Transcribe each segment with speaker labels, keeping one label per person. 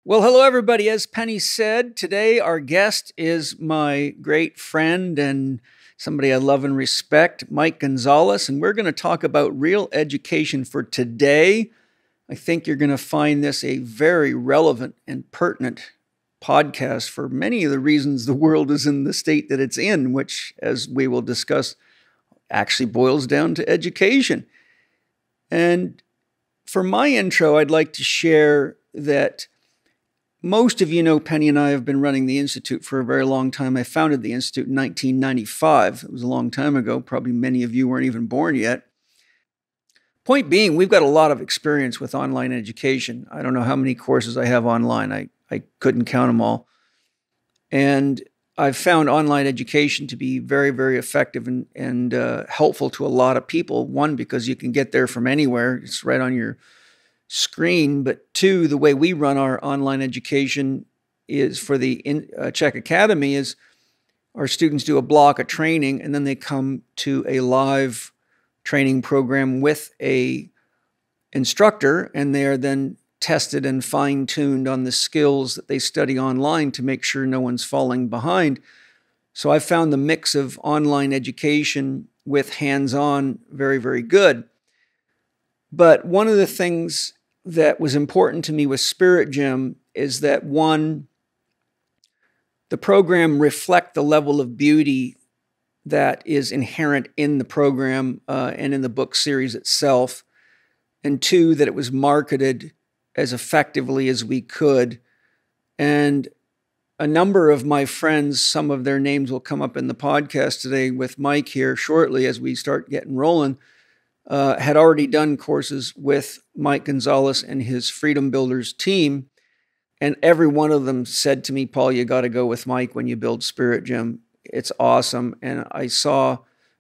Speaker 1: Well, hello, everybody. As Penny said, today our guest is my great friend and somebody I love and respect, Mike Gonzalez, and we're going to talk about real education for today. I think you're going to find this a very relevant and pertinent podcast for many of the reasons the world is in the state that it's in, which, as we will discuss, actually boils down to education. And for my intro, I'd like to share that most of you know Penny and I have been running the Institute for a very long time. I founded the Institute in 1995. It was a long time ago. Probably many of you weren't even born yet. Point being, we've got a lot of experience with online education. I don't know how many courses I have online. I couldn't count them all. And I've found online education to be very, very effective and helpful to a lot of people. One, because you can get there from anywhere. It's right on your screen. But two, the way we run our online education is for the Chek Academy is our students do a block of training and then they come to a live training program with a instructor, and they are then tested and fine-tuned on the skills that they study online to make sure no one's falling behind. So I found the mix of online education with hands-on very, very good. But one of the things that was important to me with Spirit Gym is that, one, the program reflect the level of beauty that is inherent in the program and in the book series itself. And two, that it was marketed as effectively as we could. And a number of my friends, some of their names will come up in the podcast today with Mike here shortly as we start getting rolling, had already done courses with Mike Gonzalez and his Freedom Builderz team. And every one of them said to me, Paul, you got to go with Mike when you build Spirit Gym. It's awesome. And I saw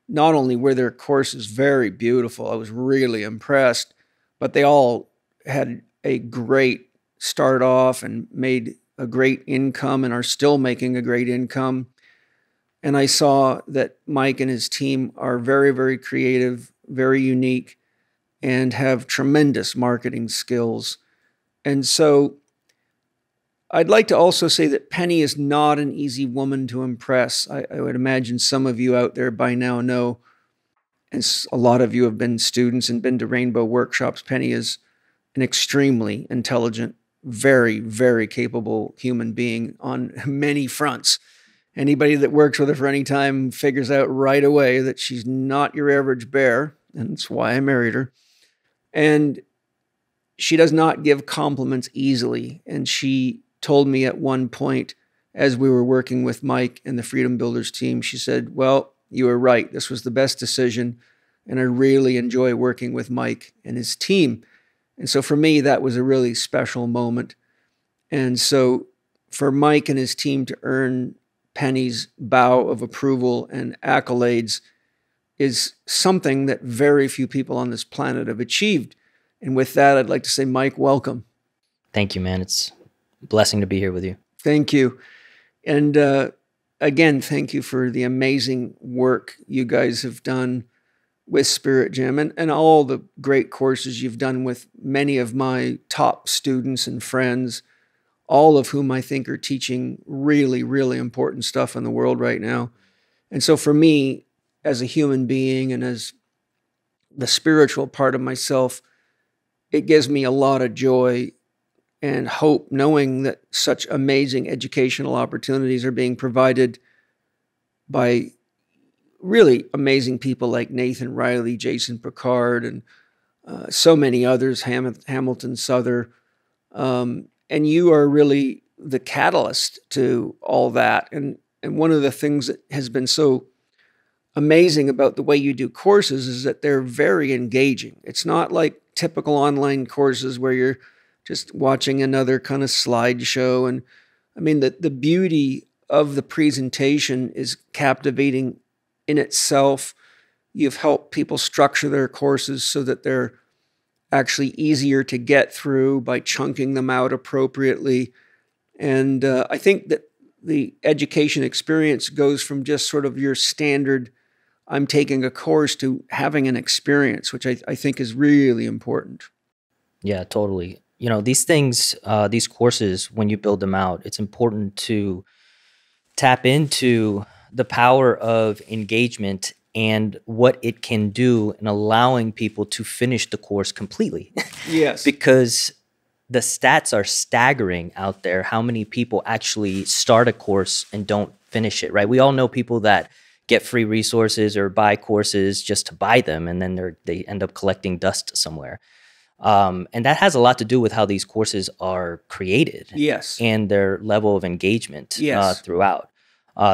Speaker 1: not only were their courses very beautiful, I was really impressed, but they all had a great start off and made a great income and are still making a great income. And I saw that Mike and his team are very, very creative, very unique, and have tremendous marketing skills. And so I'd like to also say that Penny is not an easy woman to impress. I would imagine some of you out there by now know, and a lot of you have been students and been to Rainbow workshops. Penny is an extremely intelligent, very, very capable human being on many fronts. Anybody that works with her for any time figures out right away that she's not your average bear, and that's why I married her. And she does not give compliments easily. And she told me at one point, as we were working with Mike and the Freedom Builderz team, she said, well, you were right. This was the best decision. And I really enjoy working with Mike and his team. And so for me, that was a really special moment. And so for Mike and his team to earn Penny's bow of approval and accolades is something that very few people on this planet have achieved. And with that, I'd like to say, Mike, welcome.
Speaker 2: Thank you, man. It's a blessing to be here with you.
Speaker 1: Thank you. And again, thank you for the amazing work you guys have done with Spirit Gym and all the great courses you've done with many of my top students and friends, all of whom I think are teaching really, really important stuff in the world right now. And so for me, as a human being and as the spiritual part of myself, it gives me a lot of joy and hope knowing that such amazing educational opportunities are being provided by really amazing people like Nathan Riley, Jason Picard, and so many others, Hamilton Souther. And you are really the catalyst to all that. And one of the things that has been so amazing about the way you do courses is that they're very engaging. It's not like typical online courses where you're just watching another kind of slideshow. And I mean, the beauty of the presentation is captivating in itself. You've helped people structure their courses so that they're actually easier to get through by chunking them out appropriately. And I think that the education experience goes from just sort of your standard, I'm taking a course, to having an experience, which I think is really important.
Speaker 2: Yeah, totally. these things, these courses, when you build them out, it's important to tap into the power of engagement and what it can do in allowing people to finish the course completely.
Speaker 1: Yes.
Speaker 2: Because the stats are staggering out there, how many people actually start a course and don't finish it, right? We all know people that get free resources or buy courses just to buy them, and then they end up collecting dust somewhere. And that has a lot to do with how these courses are created.
Speaker 1: Yes.
Speaker 2: And their level of engagement throughout.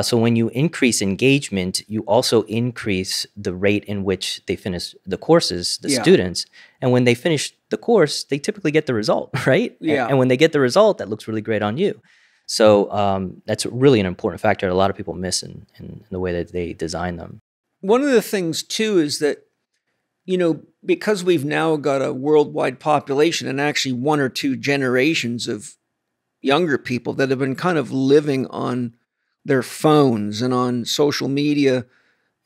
Speaker 2: So when you increase engagement, you also increase the rate in which they finish the courses, the students. And when they finish the course, they typically get the result, right?
Speaker 1: Yeah.
Speaker 2: And when they get the result, that looks really great on you. So that's really an important factor that a lot of people miss in the way that they design them.
Speaker 1: One of the things, too, is that, because we've now got a worldwide population and actually one or two generations of younger people that have been kind of living on their phones and on social media,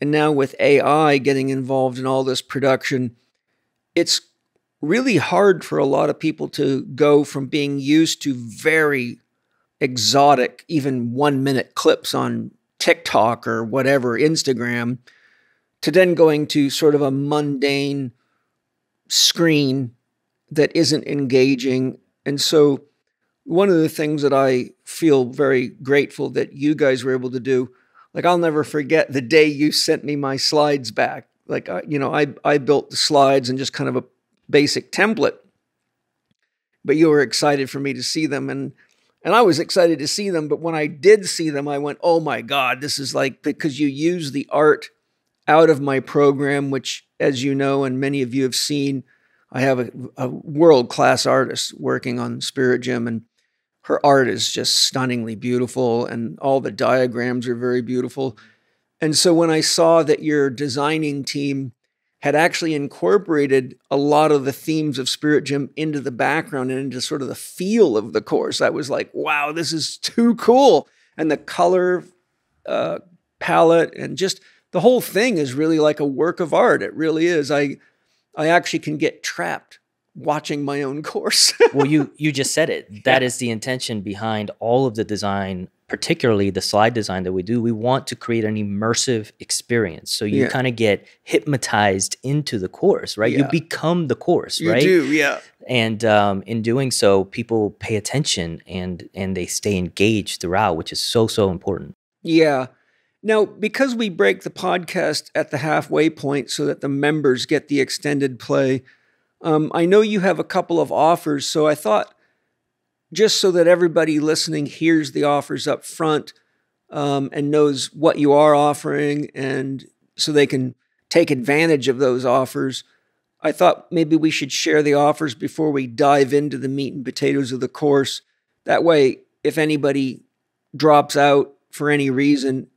Speaker 1: and now with AI getting involved in all this production, it's really hard for a lot of people to go from being used to very exotic, even 1-minute clips on TikTok or whatever, Instagram, to then going to sort of a mundane screen that isn't engaging. And so one of the things that I feel very grateful that you guys were able to do, like I'll never forget the day you sent me my slides back. Like, I built the slides and just kind of a basic template, but you were excited for me to see them. And I was excited to see them. But when I did see them, I went, oh my God, this is like, because you use the art out of my program, which, as you know, and many of you have seen, I have a world-class artist working on Spirit Gym, and her art is just stunningly beautiful, and all the diagrams are very beautiful. And so when I saw that your designing team had actually incorporated a lot of the themes of Spirit Gym into the background and into sort of the feel of the course, I was like, wow, this is too cool. And the color palette and just the whole thing is really like a work of art. It really is. I actually can get trapped watching my own course.
Speaker 2: Well, you just said it. That is the intention behind all of the design, particularly the slide design that we do. We want to create an immersive experience. So you kind of get hypnotized into the course, right? You become the course, right?
Speaker 1: You do, yeah.
Speaker 2: And in doing so, people pay attention and they stay engaged throughout, which is so, so important.
Speaker 1: Yeah. Now, because we break the podcast at the halfway point so that the members get the extended play, I know you have a couple of offers, so I thought, just so that everybody listening hears the offers up front and knows what you are offering, and so they can take advantage of those offers, I thought maybe we should share the offers before we dive into the meat and potatoes of the course. That way, if anybody drops out for any reason,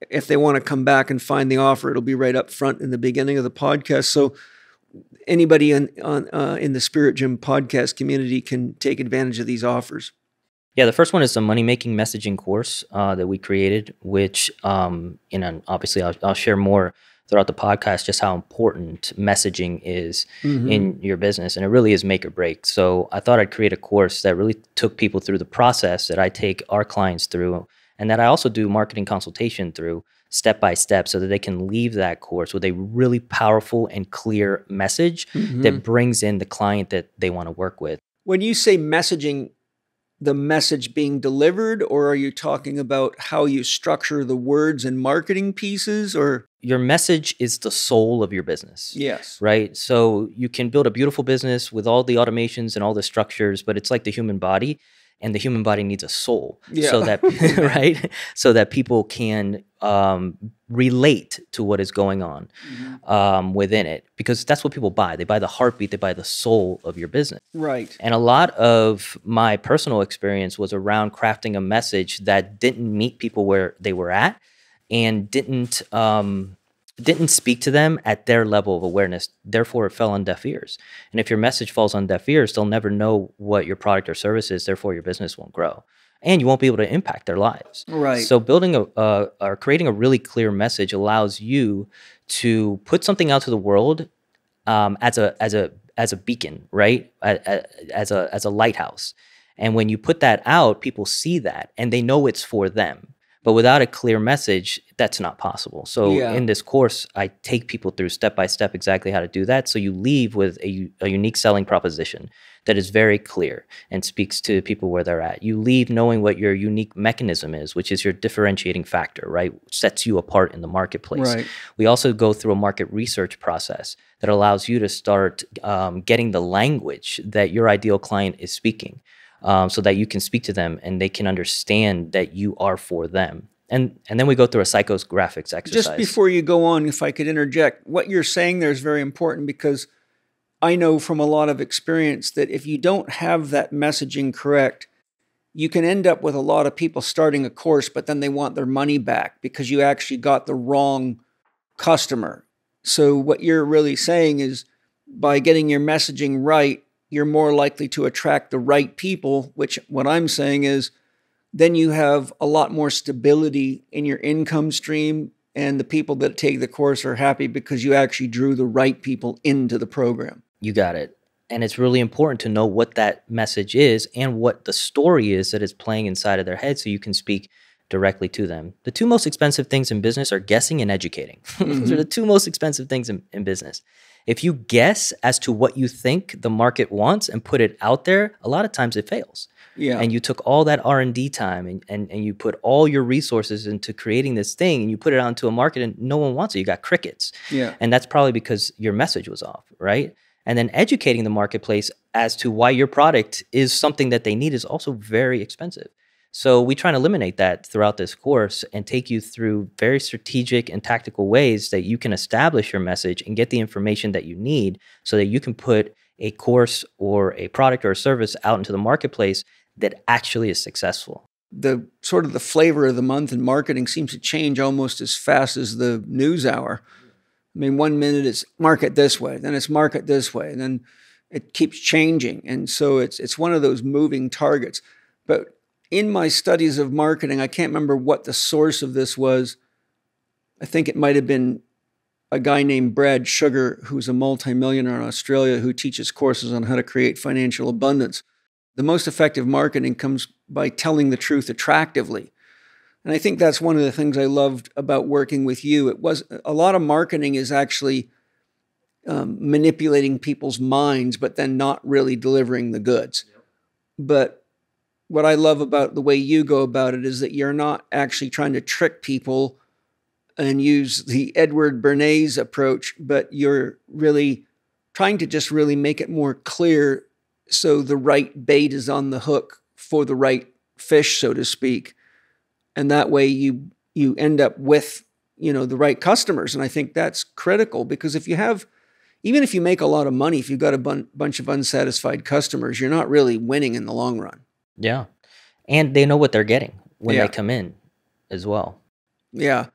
Speaker 1: if they want to come back and find the offer, it'll be right up front in the beginning of the podcast. So anybody in the Spirit Gym podcast community can take advantage of these offers.
Speaker 2: Yeah, the first one is the money-making messaging course that we created, which, obviously I'll share more throughout the podcast just how important messaging is in your business, and it really is make or break. So I thought I'd create a course that really took people through the process that I take our clients through, and that I also do marketing consultation through step by step, so that they can leave that course with a really powerful and clear message that brings in the client that they want to work with.
Speaker 1: When you say messaging, the message being delivered, or are you talking about how you structure the words and marketing pieces, or?
Speaker 2: Your message is the soul of your business.
Speaker 1: Yes.
Speaker 2: Right? So you can build a beautiful business with all the automations and all the structures, but it's like the human body. And the human body needs a soul, so that right, so that people can relate to what is going on within it, because that's what people buy. They buy the heartbeat, they buy the soul of your business.
Speaker 1: Right.
Speaker 2: And a lot of my personal experience was around crafting a message that didn't meet people where they were at, and didn't speak to them at their level of awareness. Therefore, it fell on deaf ears. And if your message falls on deaf ears, they'll never know what your product or service is. Therefore, your business won't grow, and you won't be able to impact their lives.
Speaker 1: Right.
Speaker 2: So building or creating a really clear message allows you to put something out to the world as as a beacon, right? As a lighthouse. And when you put that out, people see that and they know it's for them. But without a clear message, that's not possible. So
Speaker 1: Yeah.
Speaker 2: in this course, I take people through step by step exactly how to do that. So you leave with a unique selling proposition that is very clear and speaks to people where they're at. You leave knowing what your unique mechanism is, which is your differentiating factor, right? Sets you apart in the marketplace.
Speaker 1: Right.
Speaker 2: We also go through a market research process that allows you to start getting the language that your ideal client is speaking. So that you can speak to them and they can understand that you are for them. And then we go through a psychographics exercise.
Speaker 1: Just before you go on, if I could interject, what you're saying there is very important, because I know from a lot of experience that if you don't have that messaging correct, you can end up with a lot of people starting a course, but then they want their money back because you actually got the wrong customer. So what you're really saying is, by getting your messaging right, you're more likely to attract the right people, which what I'm saying is then you have a lot more stability in your income stream, and the people that take the course are happy because you actually drew the right people into the program.
Speaker 2: You got it. And it's really important to know what that message is and what the story is that is playing inside of their head so you can speak directly to them. The two most expensive things in business are guessing and educating. Those are the two most expensive things in business. If you guess as to what you think the market wants and put it out there, a lot of times it fails.
Speaker 1: Yeah.
Speaker 2: And you took all that R&D time and you put all your resources into creating this thing and you put it out into a market and no one wants it. You got crickets.
Speaker 1: Yeah.
Speaker 2: And that's probably because your message was off, right? And then educating the marketplace as to why your product is something that they need is also very expensive. So we try to eliminate that throughout this course and take you through very strategic and tactical ways that you can establish your message and get the information that you need so that you can put a course or a product or a service out into the marketplace that actually is successful.
Speaker 1: The sort of the flavor of the month in marketing seems to change almost as fast as the news hour. I mean, 1 minute it's market this way, then it's market this way, and then it keeps changing. And so it's one of those moving targets. But in my studies of marketing, I can't remember what the source of this was. I think it might have been a guy named Brad Sugar, who's a multimillionaire in Australia, who teaches courses on how to create financial abundance. The most effective marketing comes by telling the truth attractively. And I think that's one of the things I loved about working with you. It was a lot of marketing is actually manipulating people's minds, but then not really delivering the goods. Yep. But what I love about the way you go about it is that you're not actually trying to trick people and use the Edward Bernays approach, but you're really trying to just really make it more clear so the right bait is on the hook for the right fish, so to speak. And that way you end up with, the right customers. And I think that's critical, because even if you make a lot of money, if you've got a bunch of unsatisfied customers, you're not really winning in the long run.
Speaker 2: Yeah. And they know what they're getting when they come in as well.
Speaker 1: Yeah.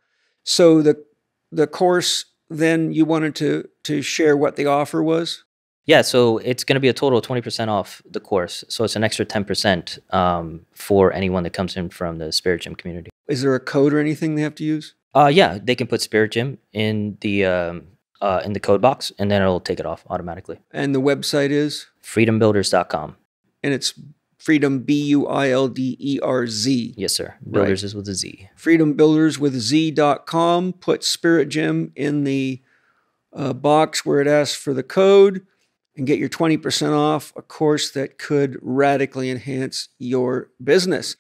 Speaker 1: So the course, then you wanted to share what the offer was?
Speaker 2: Yeah. So it's going to be a total of 20% off the course. So it's an extra 10% for anyone that comes in from the Spirit Gym community.
Speaker 1: Is there a code or anything they have to use?
Speaker 2: Yeah. They can put Spirit Gym in the code box and then it'll take it off automatically. And
Speaker 1: the website is?
Speaker 2: freedombuilderz.com.
Speaker 1: And it's Freedom, Builderz.
Speaker 2: Yes, sir. Builderz is with a Z.
Speaker 1: Freedombuilderz with a Z.com. Put Spirit Gym in the box where it asks for the code and get your 20% off a course that could radically enhance your business.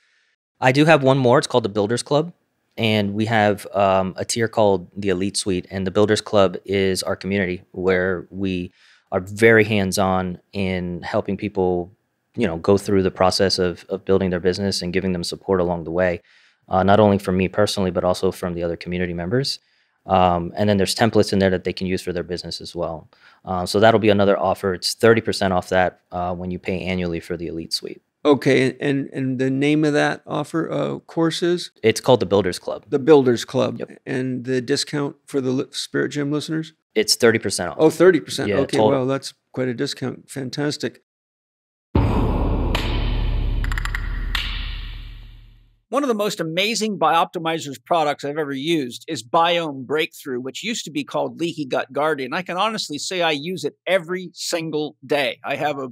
Speaker 2: I do have one more. It's called the Builderz Club. And we have a tier called the Elite Suite. And the Builderz Club is our community where we are very hands-on in helping people go through the process of building their business and giving them support along the way, not only from me personally, but also from the other community members. And then there's templates in there that they can use for their business as well. So that'll be another offer. It's 30% off that when you pay annually for the Elite Suite.
Speaker 1: Okay, and the name of that offer course is?
Speaker 2: It's called the Builderz Club.
Speaker 1: The Builderz Club.
Speaker 2: Yep.
Speaker 1: And the discount for the Spirit Gym listeners?
Speaker 2: It's 30% off.
Speaker 1: Oh, 30%.
Speaker 2: Yeah,
Speaker 1: okay,
Speaker 2: total.
Speaker 1: Well, that's quite a discount. Fantastic. One of the most amazing Bioptimizers products I've ever used is Biome Breakthrough, which used to be called Leaky Gut Guardian. I can honestly say I use it every single day. I have a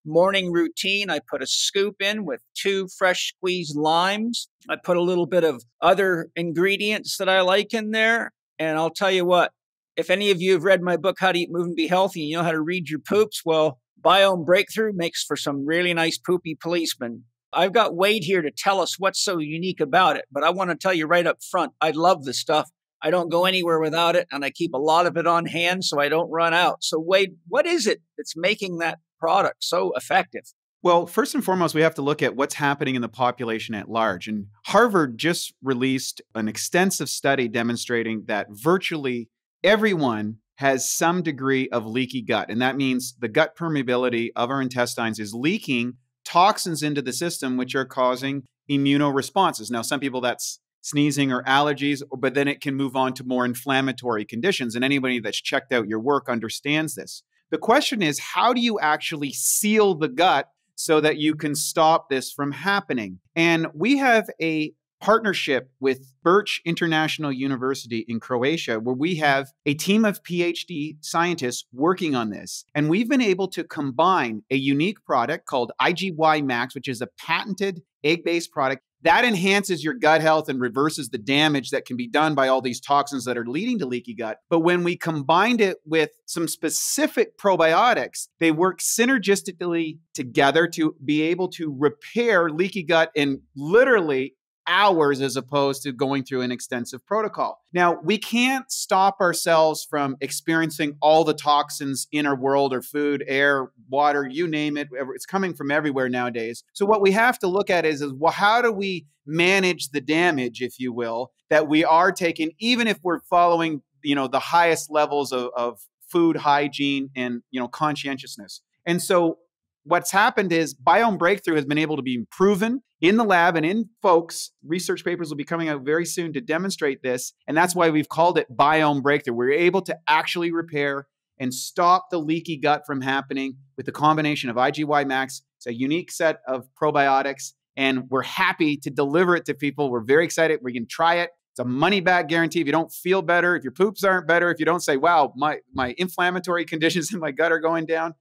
Speaker 1: morning routine. I put a scoop in with 2 fresh squeezed limes. I put a little bit of other ingredients that I like in there. And I'll tell you what, if any of you have read my book, How to Eat, Move, and Be Healthy, and you know how to read your poops, well, Biome Breakthrough makes for some really nice poopy policemen. I've got Wade here to tell us what's so unique about it, but I want to tell you right up front, I love the stuff. I don't go anywhere without it, and I keep a lot of it on hand so I don't run out. So Wade, what is it that's making that product so effective?
Speaker 3: Well, first and foremost, we have to look at what's happening in the population at large. And Harvard just released an extensive study demonstrating that virtually everyone has some degree of leaky gut. And that means the gut permeability of our intestines is leaking toxins into the system, which are causing immunoresponses. Now, some people that's sneezing or allergies, but then it can move on to more inflammatory conditions. And anybody that's checked out your work understands this. The question is, how do you actually seal the gut so that you can stop this from happening? And we have a partnership with Birch International University in Croatia, where we have a team of PhD scientists working on this. And we've been able to combine a unique product called IGY Max, which is a patented egg-based product that enhances your gut health and reverses the damage that can be done by all these toxins that are leading to leaky gut. But when we combined it with some specific probiotics, they work synergistically together to be able to repair leaky gut in literally hours as opposed to going through an extensive protocol. Now, we can't stop ourselves from experiencing all the toxins in our world, or food, air, water, you name it. It's coming from everywhere nowadays. So what we have to look at is well, how do we manage the damage, if you will, that we are taking, even if we're following, the highest levels of food hygiene and, conscientiousness. And so what's happened is Biome Breakthrough has been able to be proven in the lab and in folks. Research papers will be coming out very soon to demonstrate this. And that's why we've called it Biome Breakthrough. We're able to actually repair and stop the leaky gut from happening with the combination of IGY Max. It's a unique set of probiotics, and we're happy to deliver it to people. We're very excited. We can try it. It's a money back guarantee. If you don't feel better, if your poops aren't better, if you don't say, wow, my inflammatory conditions in my gut are going down,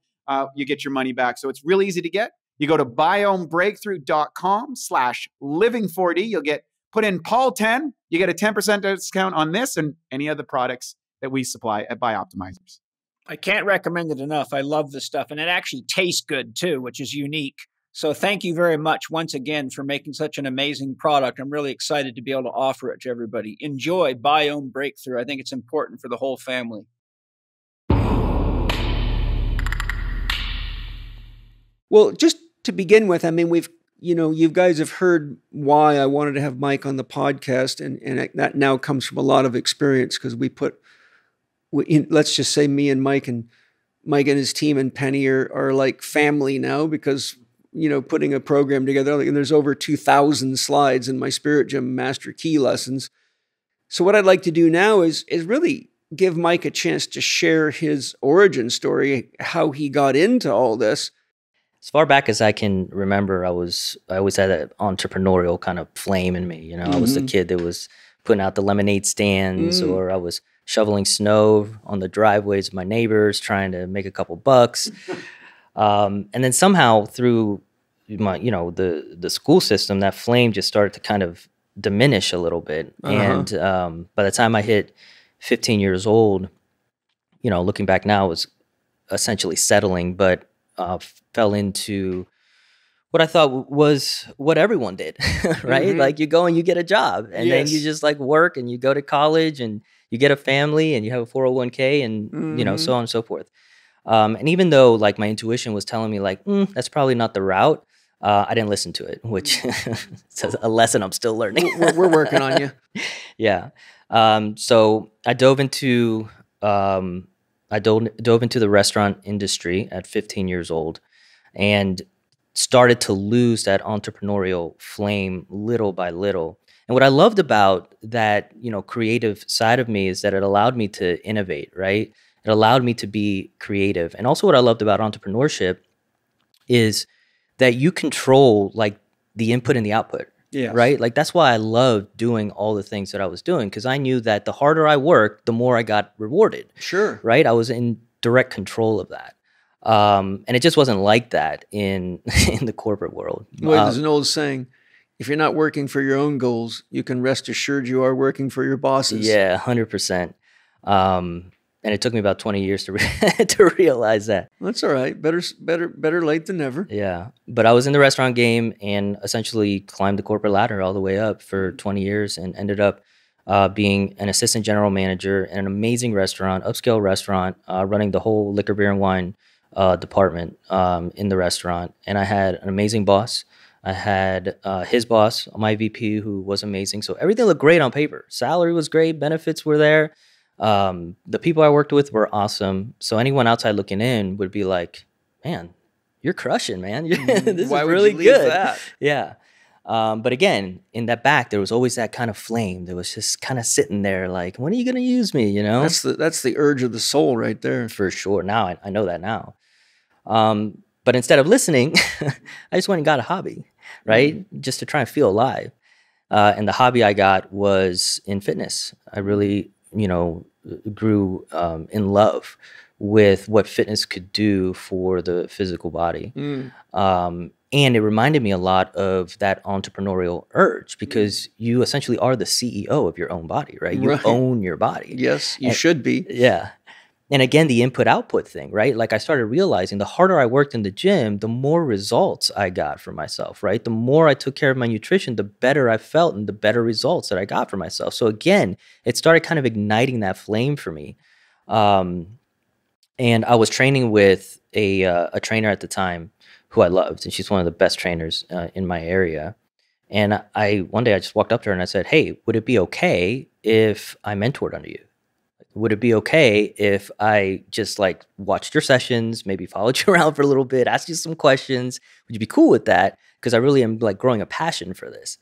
Speaker 3: you get your money back. So it's really easy to get. You go to biomebreakthrough.com/living4D. You'll put in Paul 10. You get a 10% discount on this and any other products that we supply at Bioptimizers.
Speaker 1: I can't recommend it enough. I love this stuff. And it actually tastes good too, which is unique. So thank you very much once again for making such an amazing product. I'm really excited to be able to offer it to everybody. Enjoy Biome Breakthrough. I think it's important for the whole family. Well, just to begin with, I mean, you guys have heard why I wanted to have Mike on the podcast, and that now comes from a lot of experience because let's just say me and Mike and his team and Penny are like family now because, putting a program together, and there's over 2,000 slides in my Spirit Gym Master Key lessons. So what I'd like to do now is really give Mike a chance to share his origin story, how he got into all this.
Speaker 2: As far back as I can remember, I always had that entrepreneurial kind of flame in me. I was the kid that was putting out the lemonade stands, or I was shoveling snow on the driveways of my neighbors, trying to make a couple bucks. And then somehow through the school system, that flame just started to kind of diminish a little bit. And by the time I hit 15 years old, looking back now, I was essentially settling, but fell into what I thought was what everyone did, right? Like you go and you get a job, and then you just like work, and you go to college, and you get a family, and you have a 401k, and so on and so forth. And even though like my intuition was telling me like, that's probably not the route, I didn't listen to it, which is a lesson I'm still learning.
Speaker 1: We're working on you.
Speaker 2: Yeah. So I dove into the restaurant industry at 15 years old and started to lose that entrepreneurial flame little by little. And what I loved about that, creative side of me is that it allowed me to innovate, right? It allowed me to be creative. And also what I loved about entrepreneurship is that you control like the input and the output,
Speaker 1: Yes.
Speaker 2: Right? Like that's why I loved doing all the things that I was doing, because I knew that the harder I worked, the more I got rewarded.
Speaker 1: Sure.
Speaker 2: Right? I was in direct control of that. And it just wasn't like that in in the corporate world.
Speaker 1: Well, there's an old saying, if you're not working for your own goals, you can rest assured you are working for your bosses.
Speaker 2: Yeah, 100%. And it took me about 20 years to to realize that.
Speaker 1: That's all right. Better late than never.
Speaker 2: Yeah. But I was in the restaurant game and essentially climbed the corporate ladder all the way up for 20 years and ended up being an assistant general manager in an amazing restaurant, upscale restaurant, running the whole liquor, beer, and wine department in the restaurant. And I had an amazing boss. I had his boss, my VP, who was amazing. So everything looked great on paper. Salary was great. Benefits were there. The people I worked with were awesome. So anyone outside looking in would be like, man, you're crushing, man. This
Speaker 1: Why
Speaker 2: is
Speaker 1: would
Speaker 2: really
Speaker 1: you leave
Speaker 2: good.
Speaker 1: that?
Speaker 2: Yeah. But again, in that back, there was always that kind of flame that was just kind of sitting there like, when are you going to use me? You know,
Speaker 1: That's the urge of the soul right there.
Speaker 2: for sure. Now I know that now. But instead of listening, I just went and got a hobby, right? Just to try and feel alive. And the hobby I got was in fitness. I really, grew in love with what fitness could do for the physical body. And it reminded me a lot of that entrepreneurial urge, because you essentially are the CEO of your own body, right? You
Speaker 1: Right.
Speaker 2: own your body.
Speaker 1: Yes, you should be.
Speaker 2: Yeah. And again, the input-output thing, right? Like I started realizing the harder I worked in the gym, the more results I got for myself, right? The more I took care of my nutrition, the better I felt and the better results that I got for myself. So again, it started kind of igniting that flame for me. And I was training with a trainer at the time who I loved, and she's one of the best trainers in my area. And one day I just walked up to her and I said, hey, would it be okay if I mentored under you? Would it be okay if I just like watched your sessions, maybe followed you around for a little bit, asked you some questions? Would you be cool with that? Because I really am like growing a passion for this.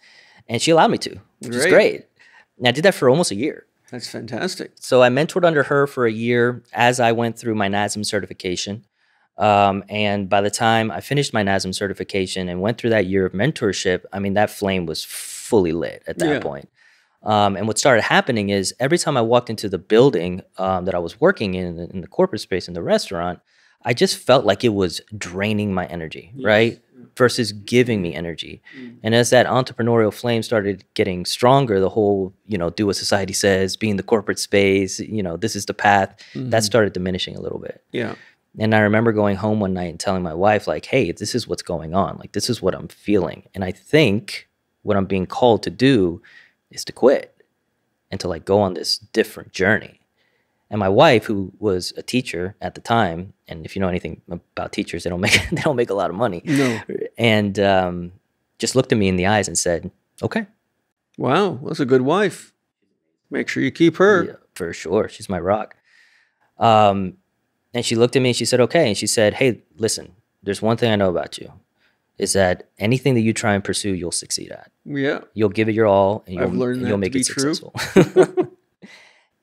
Speaker 2: And she allowed me to, which is great. And I did that for almost a year.
Speaker 1: That's fantastic.
Speaker 2: So I mentored under her for a year as I went through my NASM certification. And by the time I finished my NASM certification and went through that year of mentorship, I mean, that flame was fully lit at that point. And what started happening is every time I walked into the building that I was working in the corporate space in the restaurant, I just felt like it was draining my energy, right? Versus giving me energy. And as that entrepreneurial flame started getting stronger, the whole, do what society says, be in the corporate space, this is the path, that started diminishing a little bit.
Speaker 1: Yeah.
Speaker 2: And I remember going home one night and telling my wife, like, hey, this is what's going on. Like, this is what I'm feeling. And I think what I'm being called to do is to quit and to like go on this different journey. And my wife, who was a teacher at the time, and if you know anything about teachers, they don't make a lot of money.
Speaker 1: No.
Speaker 2: And just looked at me in the eyes and said, okay.
Speaker 1: Wow, that's a good wife. Make sure you keep her.
Speaker 2: Yeah, for sure. She's my rock. And she looked at me and she said, okay. And she said, hey, listen, there's one thing I know about you, is that anything that you try and pursue, you'll succeed at.
Speaker 1: Yeah.
Speaker 2: You'll give it your all, and
Speaker 1: I've learned that
Speaker 2: you'll
Speaker 1: to
Speaker 2: make
Speaker 1: be
Speaker 2: it
Speaker 1: true.
Speaker 2: successful.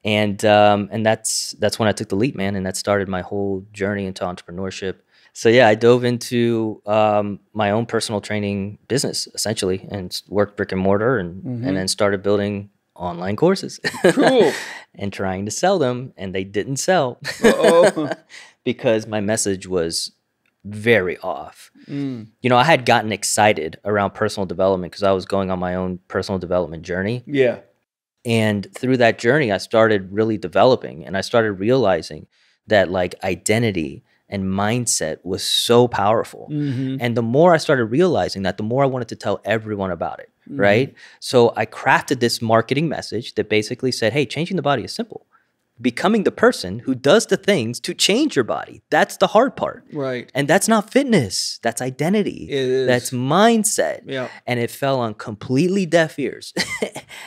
Speaker 2: And that's when I took the leap, man, and that started my whole journey into entrepreneurship. So yeah, I dove into my own personal training business essentially, and worked brick and mortar, and then started building online courses.
Speaker 1: Cool.
Speaker 2: And trying to sell them, and they didn't sell. Because my message was very off. I had gotten excited around personal development because I was going on my own personal development journey.
Speaker 1: Yeah.
Speaker 2: And through that journey, I started really developing, and I started realizing that like identity and mindset was so powerful. And the more I started realizing that, the more I wanted to tell everyone about it, right? So I crafted this marketing message that basically said, hey, changing the body is simple. Becoming the person who does the things to change your body. That's the hard part.
Speaker 1: Right.
Speaker 2: And that's not fitness. That's identity.
Speaker 1: It is.
Speaker 2: That's mindset.
Speaker 1: Yeah.
Speaker 2: And it fell on completely deaf ears.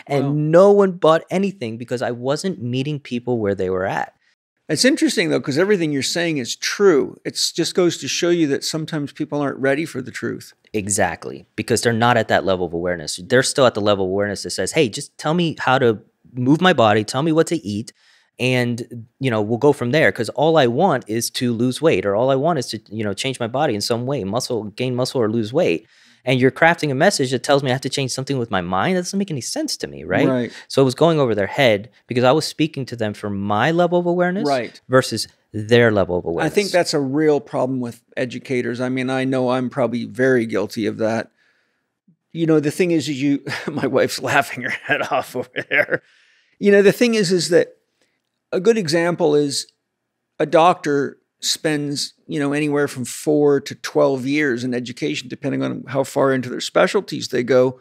Speaker 2: And no one bought anything because I wasn't meeting people where they were at.
Speaker 1: It's interesting, though, because everything you're saying is true. It just goes to show you that sometimes people aren't ready for the truth.
Speaker 2: Exactly. Because they're not at that level of awareness. They're still at the level of awareness that says, hey, just tell me how to move my body. Tell me what to eat. And, we'll go from there, because all I want is to lose weight, or all I want is to, change my body in some way, gain muscle or lose weight. And you're crafting a message that tells me I have to change something with my mind. That doesn't make any sense to me, right? So it was going over their head because I was speaking to them from my level of awareness versus their level of awareness.
Speaker 1: I think that's a real problem with educators. I mean, I know I'm probably very guilty of that. You know, the thing is my wife's laughing her head off over there. You know, the thing is that a good example is a doctor spends, you know, anywhere from 4 to 12 years in education, depending on how far into their specialties they go.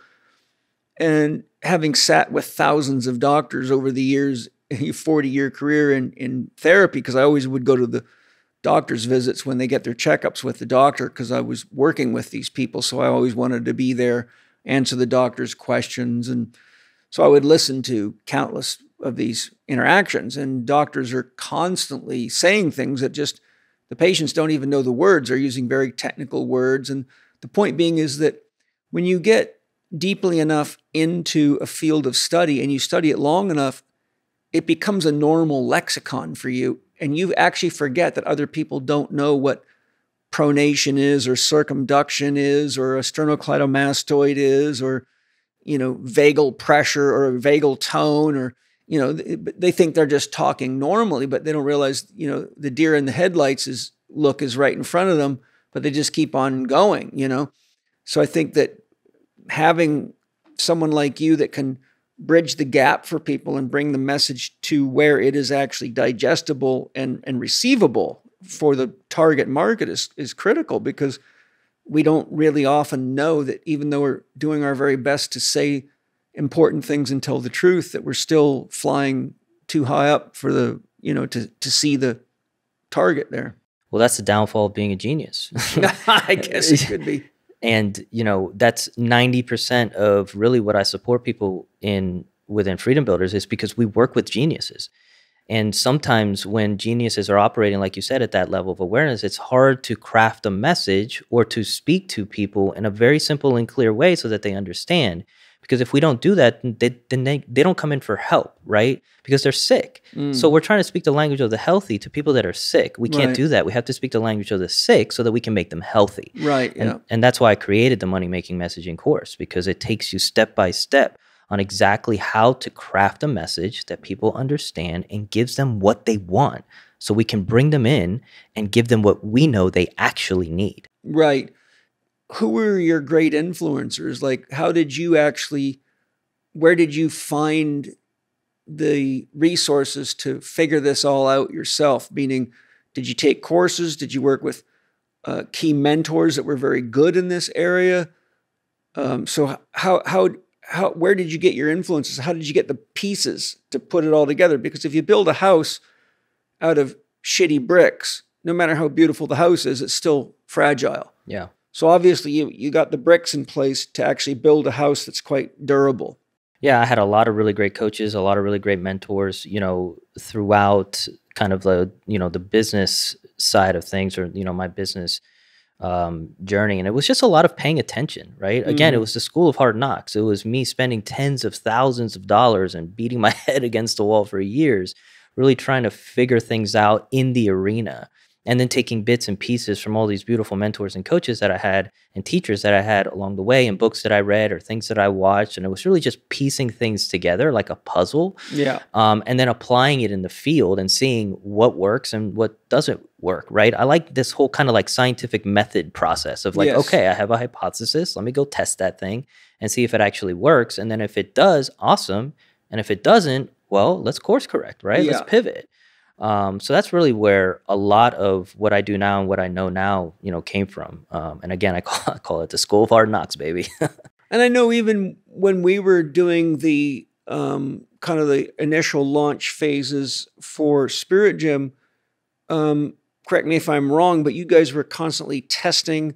Speaker 1: And having sat with thousands of doctors over the years, a 40-year career in therapy, because I always would go to the doctor's visits when they get their checkups with the doctor, because I was working with these people. So I always wanted to be there, answer the doctor's questions. And so I would listen to countless of these interactions, and doctors are constantly saying things that just the patients don't even know the words. They're using very technical words. And the point being is that when you get deeply enough into a field of study and you study it long enough, it becomes a normal lexicon for you. And you actually forget that other people don't know what pronation is or circumduction is or a sternocleidomastoid is or, you know, vagal pressure or a vagal tone or, you know, they think they're just talking normally, but they don't realize, you know, the deer in the headlights look is right in front of them, but they just keep on going, you know? So I think that having someone like you that can bridge the gap for people and bring the message to where it is actually digestible and receivable for the target market is critical, because we don't really often know that even though we're doing our very best to say important things and tell the truth, that we're still flying too high up for the, you know, to see the target there.
Speaker 2: Well, that's the downfall of being a genius.
Speaker 1: I guess it could be.
Speaker 2: And, you know, that's 90% of really what I support people within Freedom Builders is because we work with geniuses. And sometimes when geniuses are operating, like you said, at that level of awareness, it's hard to craft a message or to speak to people in a very simple and clear way so that they understand. Because if we don't do that, then they don't come in for help, right? Because they're sick. So we're trying to speak the language of the healthy to people that are sick. We can't do that. We have to speak the language of the sick so that we can make them healthy. And that's why I created the Money Making Messaging course, because it takes you step by step on exactly how to craft a message that people understand and gives them what they want, so we can bring them in and give them what we know they actually need.
Speaker 1: Right. Who were your great influencers? Like, where did you find the resources to figure this all out yourself? Meaning, did you take courses? Did you work with key mentors that were very good in this area? So where did you get your influences? How did you get the pieces to put it all together? Because if you build a house out of shitty bricks, no matter how beautiful the house is, it's still fragile.
Speaker 2: Yeah.
Speaker 1: So obviously you got the bricks in place to actually build a house that's quite durable.
Speaker 2: Yeah, I had a lot of really great coaches, a lot of really great mentors, you know, throughout kind of the, you know, the business side of things, or, you know, my business journey. And it was just a lot of paying attention, right? Again, it was the school of hard knocks. It was me spending tens of thousands of dollars and beating my head against the wall for years, really trying to figure things out in the arena. And then taking bits and pieces from all these beautiful mentors and coaches that I had and teachers that I had along the way, and books that I read or things that I watched. And it was really just piecing things together like a puzzle.
Speaker 1: Yeah.
Speaker 2: And then applying it in the field and seeing what works and what doesn't work, right? I like this whole kind of like scientific method process of like, okay, I have a hypothesis. Let me go test that thing and see if it actually works. And then if it does, awesome. And if it doesn't, well, let's course correct, right? Let's pivot. So that's really where a lot of what I do now and what I know now, you know, came from. And again, I call it the school of hard knocks, baby.
Speaker 1: And I know even when we were doing the kind of the initial launch phases for Spirit Gym, correct me if I'm wrong, but you guys were constantly testing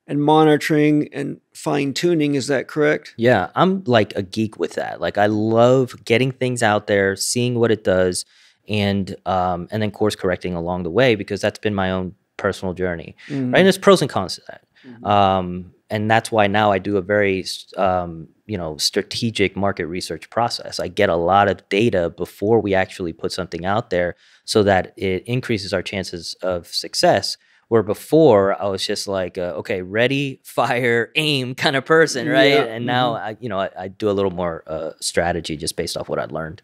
Speaker 1: and monitoring and fine tuning. Is that correct?
Speaker 2: Yeah, I'm like a geek with that. Like, I love getting things out there, seeing what it does, and then course correcting along the way, because that's been my own personal journey, right? And there's pros and cons to that. And that's why now I do a very, you know, strategic market research process. I get a lot of data before we actually put something out there so that it increases our chances of success, Where before I was just like, okay, ready, fire, aim kind of person, right?
Speaker 1: Yeah.
Speaker 2: And now I do a little more strategy just based off what I'd learned.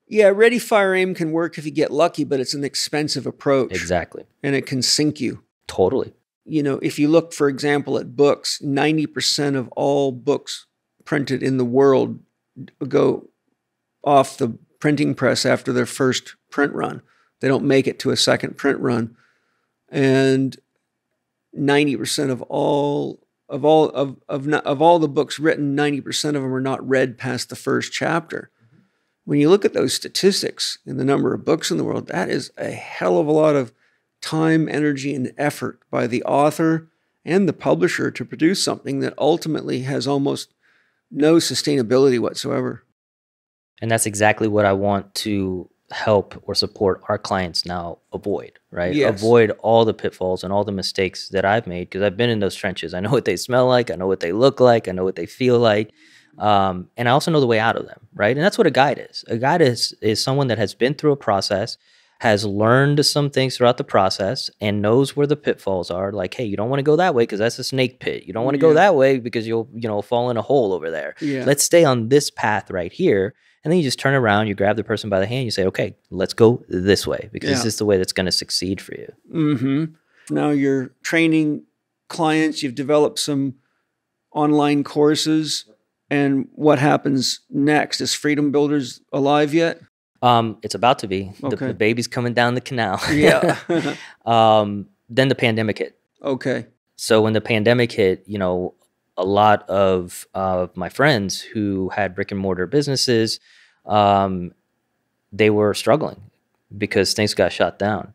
Speaker 1: Yeah, ready, fire, aim can work if you get lucky, but it's an expensive approach.
Speaker 2: Exactly.
Speaker 1: And it can sink you.
Speaker 2: Totally.
Speaker 1: You know, if you look, for example, at books, 90% of all books printed in the world go off the printing press after their first print run. They don't make it to a second print run. And 90% of all the books written, 90% of them are not read past the first chapter. When you look at those statistics and the number of books in the world, that is a hell of a lot of time, energy, and effort by the author and the publisher to produce something that ultimately has almost no sustainability whatsoever.
Speaker 2: And that's exactly what I want to help or support our clients now avoid, right?
Speaker 1: Yes.
Speaker 2: Avoid all the pitfalls and all the mistakes that I've made, because I've been in those trenches. I know what they smell like. I know what they look like. I know what they feel like. And I also know the way out of them, right? And that's what a guide is. A guide is someone that has been through a process, has learned some things throughout the process, and knows where the pitfalls are. Like, hey, you don't want to go that way because that's a snake pit. You don't want to go that way because you'll, fall in a hole over there.
Speaker 1: Yeah.
Speaker 2: Let's stay on this path right here. And then you just turn around, you grab the person by the hand, you say, okay, let's go this way, because this is the way that's going to succeed for you.
Speaker 1: Mm-hmm. Now you're training clients, you've developed some online courses, and what happens next? Is Freedom Builderz alive yet?
Speaker 2: It's about to be.
Speaker 1: Okay.
Speaker 2: The baby's coming down the canal.
Speaker 1: Yeah.
Speaker 2: Then the pandemic hit.
Speaker 1: Okay.
Speaker 2: So when the pandemic hit, a lot of my friends who had brick and mortar businesses, they were struggling because things got shut down.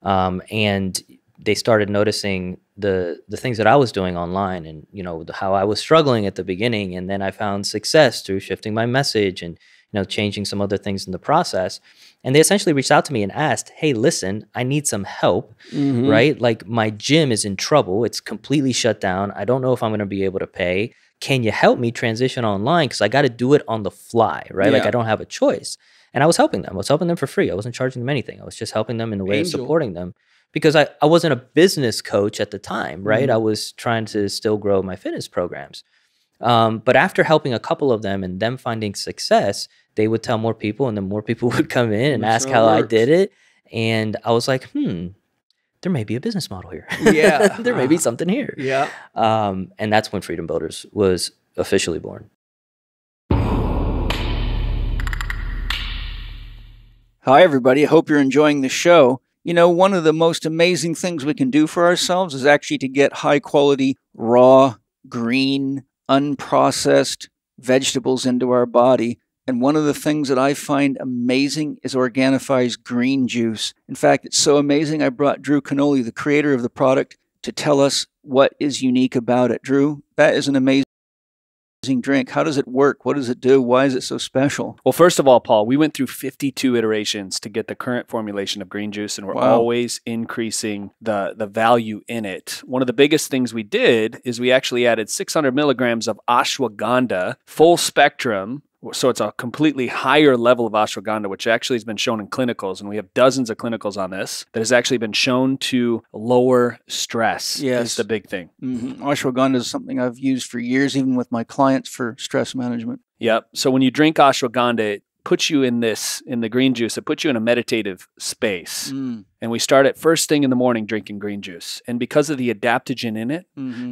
Speaker 2: And they started noticing the things that I was doing online and, how I was struggling at the beginning. And then I found success through shifting my message and, changing some other things in the process. And they essentially reached out to me and asked, hey, listen, I need some help, right? Like my gym is in trouble. It's completely shut down. I don't know if I'm going to be able to pay. Can you help me transition online? Because I got to do it on the fly, right?
Speaker 1: Yeah.
Speaker 2: Like I don't have a choice. And I was helping them. I was helping them for free. I wasn't charging them anything. I was just helping them in a way of supporting them, because I wasn't a business coach at the time, right? I was trying to still grow my fitness programs. But after helping a couple of them and them finding success, they would tell more people, and then more people would come in and ask how I did it. And I was like, there may be a business model here.
Speaker 1: Yeah.
Speaker 2: There may be something here.
Speaker 1: Yeah.
Speaker 2: And that's when Freedom Builderz was officially born.
Speaker 1: Hi, everybody. I hope you're enjoying the show. One of the most amazing things we can do for ourselves is actually to get high quality, raw, green, unprocessed vegetables into our body. And one of the things that I find amazing is Organifi's green juice. In fact, it's so amazing, I brought Drew Canoli, the creator of the product, to tell us what is unique about it. Drew, that is an amazing drink. How does it work? What does it do? Why is it so special?
Speaker 4: Well, first of all, Paul, we went through 52 iterations to get the current formulation of green juice, and we're always increasing the value in it. One of the biggest things we did is we actually added 600 milligrams of ashwagandha, full spectrum. So it's a completely higher level of ashwagandha, which actually has been shown in clinicals, and we have dozens of clinicals on this, that has actually been shown to lower stress.
Speaker 1: Yes.
Speaker 4: Is the big thing.
Speaker 1: Ashwagandha is something I've used for years, even with my clients for stress management.
Speaker 4: Yep. So when you drink ashwagandha, it puts you in the green juice, it puts you in a meditative space. And we start at first thing in the morning drinking green juice. And because of the adaptogen in it,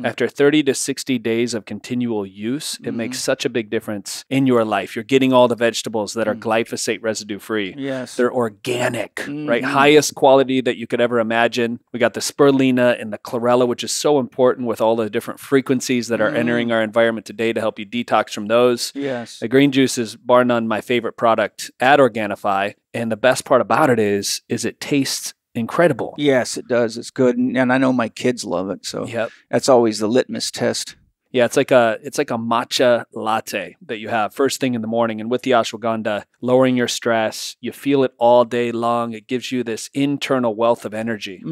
Speaker 4: after 30 to 60 days of continual use, it makes such a big difference in your life. You're getting all the vegetables that are glyphosate residue free.
Speaker 1: Yes.
Speaker 4: They're organic, right? Highest quality that you could ever imagine. We got the spirulina and the chlorella, which is so important with all the different frequencies that are entering our environment today to help you detox from those.
Speaker 1: Yes.
Speaker 4: The green juice is bar none my favorite product at Organifi. And the best part about it is it tastes incredible.
Speaker 1: Yes, it does. It's good. And I know my kids love it. So that's always the litmus test.
Speaker 4: Yeah, it's like a matcha latte that you have first thing in the morning. And with the ashwagandha, lowering your stress, you feel it all day long. It gives you this internal wealth of energy.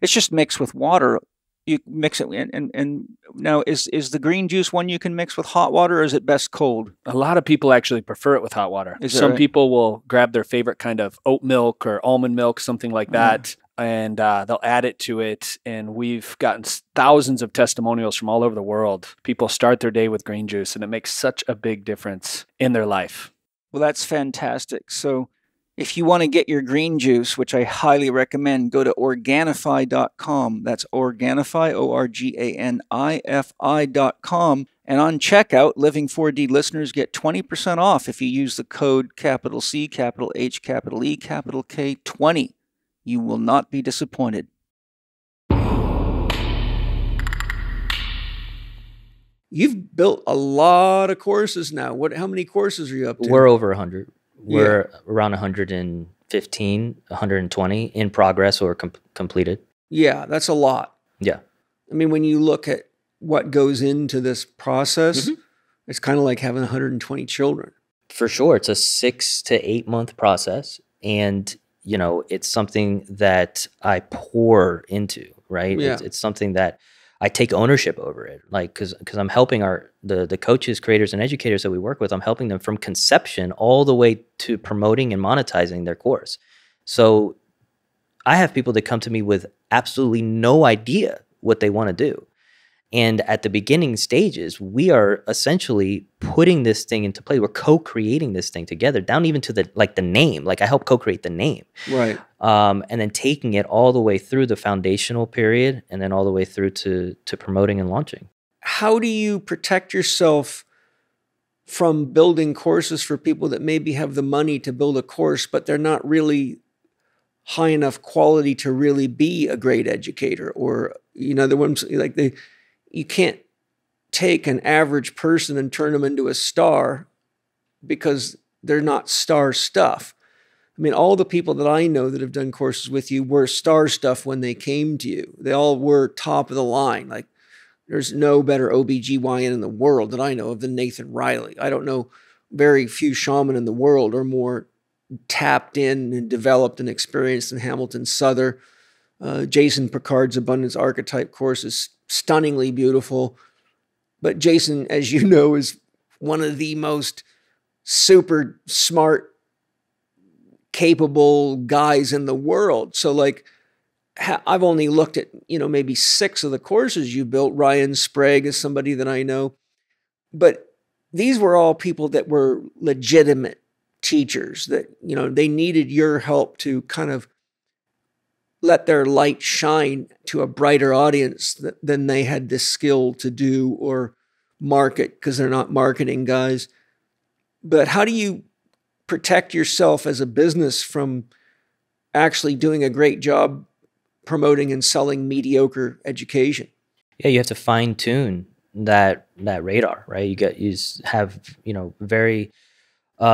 Speaker 1: It's just mixed with water. You mix it, and now is the green juice one you can mix with hot water, or is it best cold?
Speaker 4: A lot of people actually prefer it with hot water.
Speaker 1: Is that
Speaker 4: Some
Speaker 1: right?
Speaker 4: people will grab their favorite kind of oat milk or almond milk, something like that. and they'll add it to it. And we've gotten thousands of testimonials from all over the world. People start their day with green juice, and it makes such a big difference in their life.
Speaker 1: Well, that's fantastic. So if you want to get your green juice, which I highly recommend, go to Organifi.com. That's Organifi, Organifi.com. And on checkout, Living 4D listeners get 20% off if you use the code capital C, capital H, capital E, capital K, 20. You will not be disappointed. You've built a lot of courses now. How many courses are you up to?
Speaker 2: We're over 100. We're around 115, 120 in progress or completed.
Speaker 1: Yeah, that's a lot.
Speaker 2: Yeah.
Speaker 1: I mean, when you look at what goes into this process, it's kind of like having 120 children.
Speaker 2: For sure. It's a 6 to 8 month process. And, you know, it's something that I pour into, right?
Speaker 1: Yeah.
Speaker 2: It's something that I take ownership over it. Like, cause I'm helping the coaches, creators, and educators that we work with. I'm helping them from conception all the way to promoting and monetizing their course. So I have people that come to me with absolutely no idea what they want to do. And at the beginning stages, we are essentially putting this thing into play. We're co-creating this thing together, down even to the name. Like, I help co-create the name.
Speaker 1: Right.
Speaker 2: And then taking it all the way through the foundational period and then all the way through to promoting and launching.
Speaker 1: How do you protect yourself from building courses for people that maybe have the money to build a course, but they're not really high enough quality to really be a great educator? Or, you know, the ones like you can't take an average person and turn them into a star because they're not star stuff. I mean, all the people that I know that have done courses with you were star stuff when they came to you. They all were top of the line. Like, there's no better OBGYN in the world that I know of than Nathan Riley. I don't know very few shaman in the world are more tapped in and developed and experienced than Hamilton Souther. Jason Picard's Abundance Archetype course is stunningly beautiful. But Jason, as you know, is one of the most super smart, capable guys in the world. So, like, I've only looked at, you know, maybe 6 of the courses you built. Ryan Sprague is somebody that I know. But these were all people that were legitimate teachers that, you know, they needed your help to kind of let their light shine to a brighter audience than they had the skill to do or market, because they're not marketing guys. But how do you protect yourself as a business from actually doing a great job promoting and selling mediocre education?
Speaker 2: Yeah, you have to fine tune that radar, right? You have, you know, very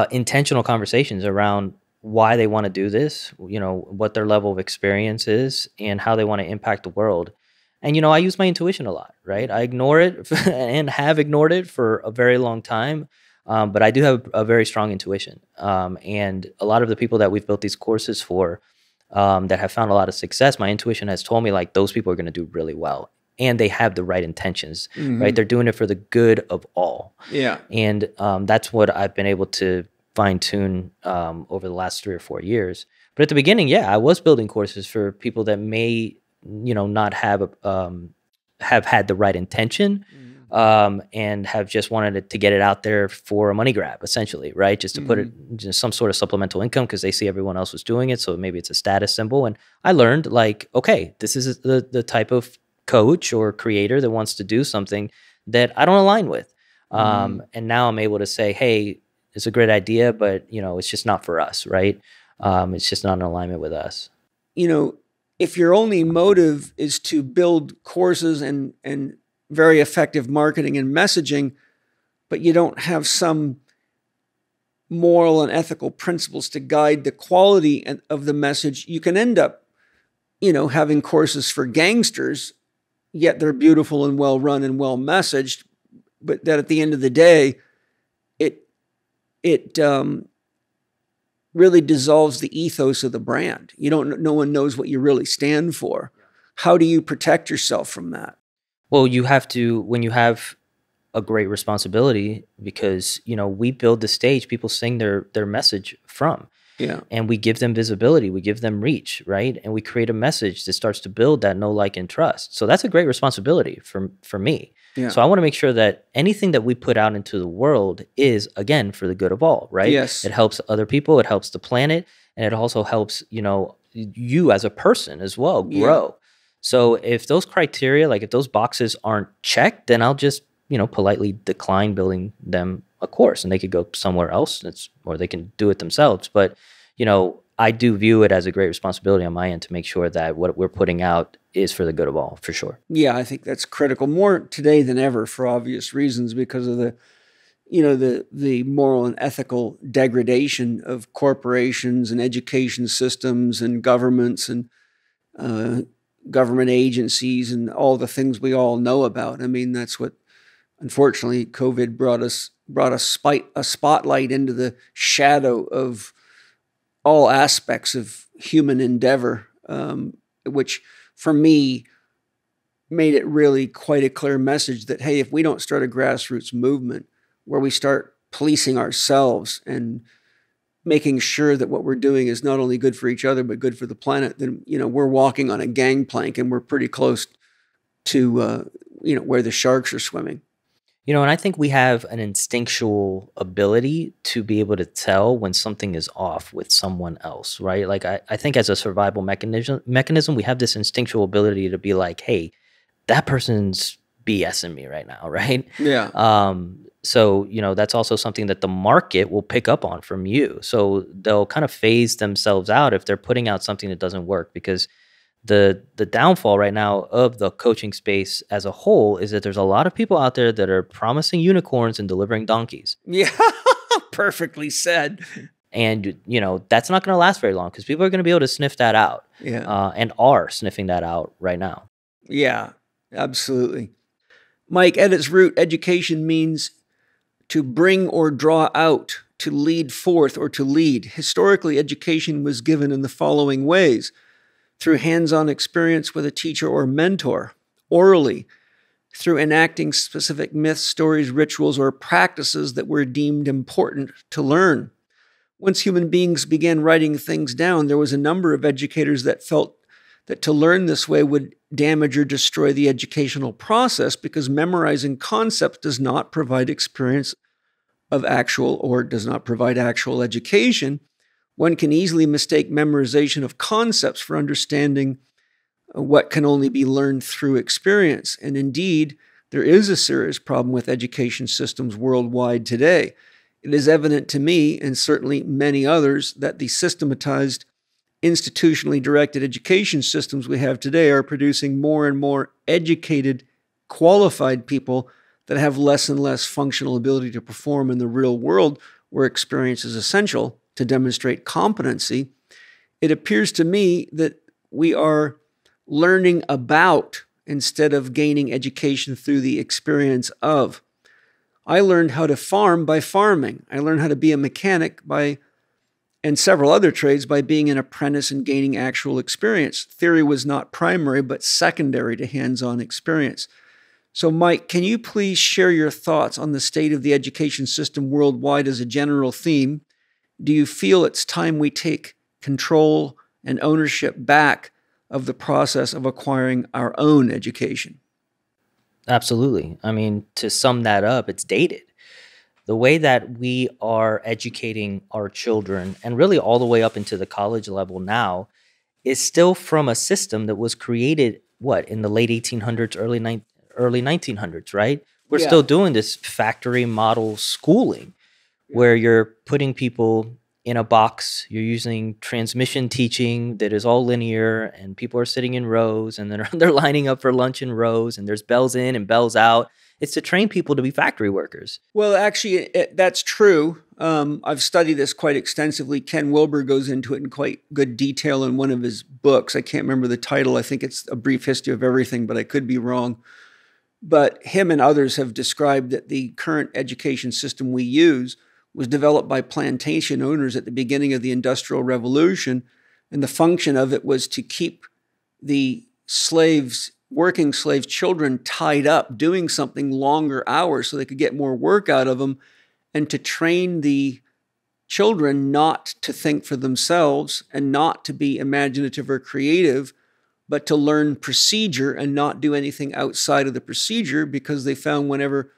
Speaker 2: intentional conversations around why they want to do this, you know, what their level of experience is and how they want to impact the world. And, you know, I use my intuition a lot, right? I ignore it and have ignored it for a very long time. But I do have a very strong intuition. And a lot of the people that we've built these courses for that have found a lot of success, my intuition has told me, like, those people are going to do really well. And they have the right intentions, right? They're doing it for the good of all. Yeah. And that's what I've been able to fine tune over the last 3 or 4 years. But at the beginning, yeah, I was building courses for people that may, you know, not have had the right intention and have just wanted to get it out there for a money grab, essentially, right? Just to put it just some sort of supplemental income because they see everyone else was doing it. So maybe it's a status symbol. And I learned, like, okay, this is the type of coach or creator that wants to do something that I don't align with. And now I'm able to say, hey, it's a great idea, but, you know, it's just not for us, right? It's just not in alignment with us.
Speaker 1: You know, if your only motive is to build courses and very effective marketing and messaging, but you don't have some moral and ethical principles to guide the quality of the message, you can end up, you know, having courses for gangsters, yet they're beautiful and well run and well messaged, but that at the end of the day, it really dissolves the ethos of the brand. No one knows what you really stand for. How do you protect yourself from that?
Speaker 2: Well, you have to, when you have a great responsibility, because, you know, we build the stage people sing their message from.
Speaker 1: Yeah.
Speaker 2: And we give them visibility, we give them reach, right? And we create a message that starts to build that know, like, and trust. So that's a great responsibility for me.
Speaker 1: Yeah.
Speaker 2: So I want to make sure that anything that we put out into the world is, again, for the good of all, right?
Speaker 1: Yes.
Speaker 2: It helps other people, it helps the planet, and it also helps, you as a person as well grow.
Speaker 1: Yeah.
Speaker 2: So if those criteria, like if those boxes aren't checked, then I'll just, politely decline building them a course, and they could go somewhere else, or they can do it themselves. But, I do view it as a great responsibility on my end to make sure that what we're putting out is for the good of all, for sure.
Speaker 1: Yeah, I think that's critical, more today than ever, for obvious reasons, because of the moral and ethical degradation of corporations and education systems and governments and government agencies and all the things we all know about. I mean, that's what, unfortunately, COVID brought a spotlight into the shadow of all aspects of human endeavor, which for me made it really quite a clear message that, hey, if we don't start a grassroots movement where we start policing ourselves and making sure that what we're doing is not only good for each other, but good for the planet, then, we're walking on a gangplank and we're pretty close to, where the sharks are swimming.
Speaker 2: And I think we have an instinctual ability to be able to tell when something is off with someone else, right? Like I think as a survival mechanism, we have this instinctual ability to be like, hey, that person's BSing me right now, right?
Speaker 1: Yeah.
Speaker 2: So, that's also something that the market will pick up on from you. So they'll kind of phase themselves out if they're putting out something that doesn't work, because the downfall right now of the coaching space as a whole is that there's a lot of people out there that are promising unicorns and delivering donkeys.
Speaker 1: Yeah, perfectly said.
Speaker 2: And, that's not going to last very long, because people are going to be able to sniff that out.
Speaker 1: Yeah.
Speaker 2: And are sniffing that out right now.
Speaker 1: Yeah, absolutely. Mike, at its root, education means to bring or draw out, to lead forth, or to lead. Historically, education was given in the following ways: through hands-on experience with a teacher or mentor, orally, through enacting specific myths, stories, rituals, or practices that were deemed important to learn. Once human beings began writing things down, there was a number of educators that felt that to learn this way would damage or destroy the educational process, because memorizing concepts does not provide experience of actual, or does not provide actual education. One can easily mistake memorization of concepts for understanding what can only be learned through experience. And indeed, there is a serious problem with education systems worldwide today. It is evident to me, and certainly many others, that the systematized, institutionally directed education systems we have today are producing more and more educated, qualified people that have less and less functional ability to perform in the real world, where experience is essential to demonstrate competency. It appears to me that we are learning about instead of gaining education through the experience of. I learned how to farm by farming. I learned how to be a mechanic and several other trades by being an apprentice and gaining actual experience. Theory was not primary, but secondary to hands-on experience. So, Mike, can you please share your thoughts on the state of the education system worldwide as a general theme? Do you feel it's time we take control and ownership back of the process of acquiring our own education?
Speaker 2: Absolutely. I mean, to sum that up, it's dated. The way that we are educating our children, and really all the way up into the college level now, is still from a system that was created, in the late 1800s, early 1900s, right? We're still doing this factory model schooling where you're putting people in a box. You're using transmission teaching that is all linear, and people are sitting in rows, and then they're lining up for lunch in rows, and there's bells in and bells out. It's to train people to be factory workers.
Speaker 1: Well, actually, that's true. I've studied this quite extensively. Ken Wilber goes into it in quite good detail in one of his books. I can't remember the title. I think it's A Brief History of Everything, but I could be wrong. But him and others have described that the current education system we use was developed by plantation owners at the beginning of the Industrial Revolution, and the function of it was to keep the working slaves' children tied up doing something longer hours so they could get more work out of them, and to train the children not to think for themselves and not to be imaginative or creative, but to learn procedure and not do anything outside of the procedure, because they found whenever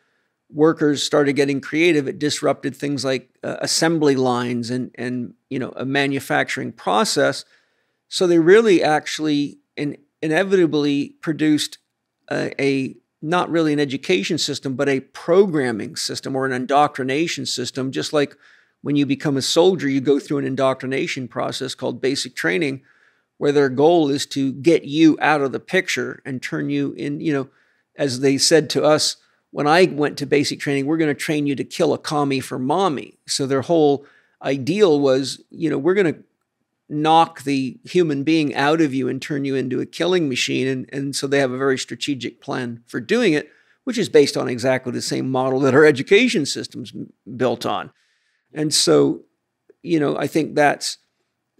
Speaker 1: workers started getting creative, it disrupted things like assembly lines and a manufacturing process. So they really actually inevitably produced a not really an education system, but a programming system or an indoctrination system. Just like when you become a soldier, you go through an indoctrination process called basic training, where their goal is to get you out of the picture and turn you in, as they said to us when I went to basic training, we're going to train you to kill a commie for mommy. So their whole ideal was, we're going to knock the human being out of you and turn you into a killing machine. And so they have a very strategic plan for doing it, which is based on exactly the same model that our education system's built on. And so, I think that's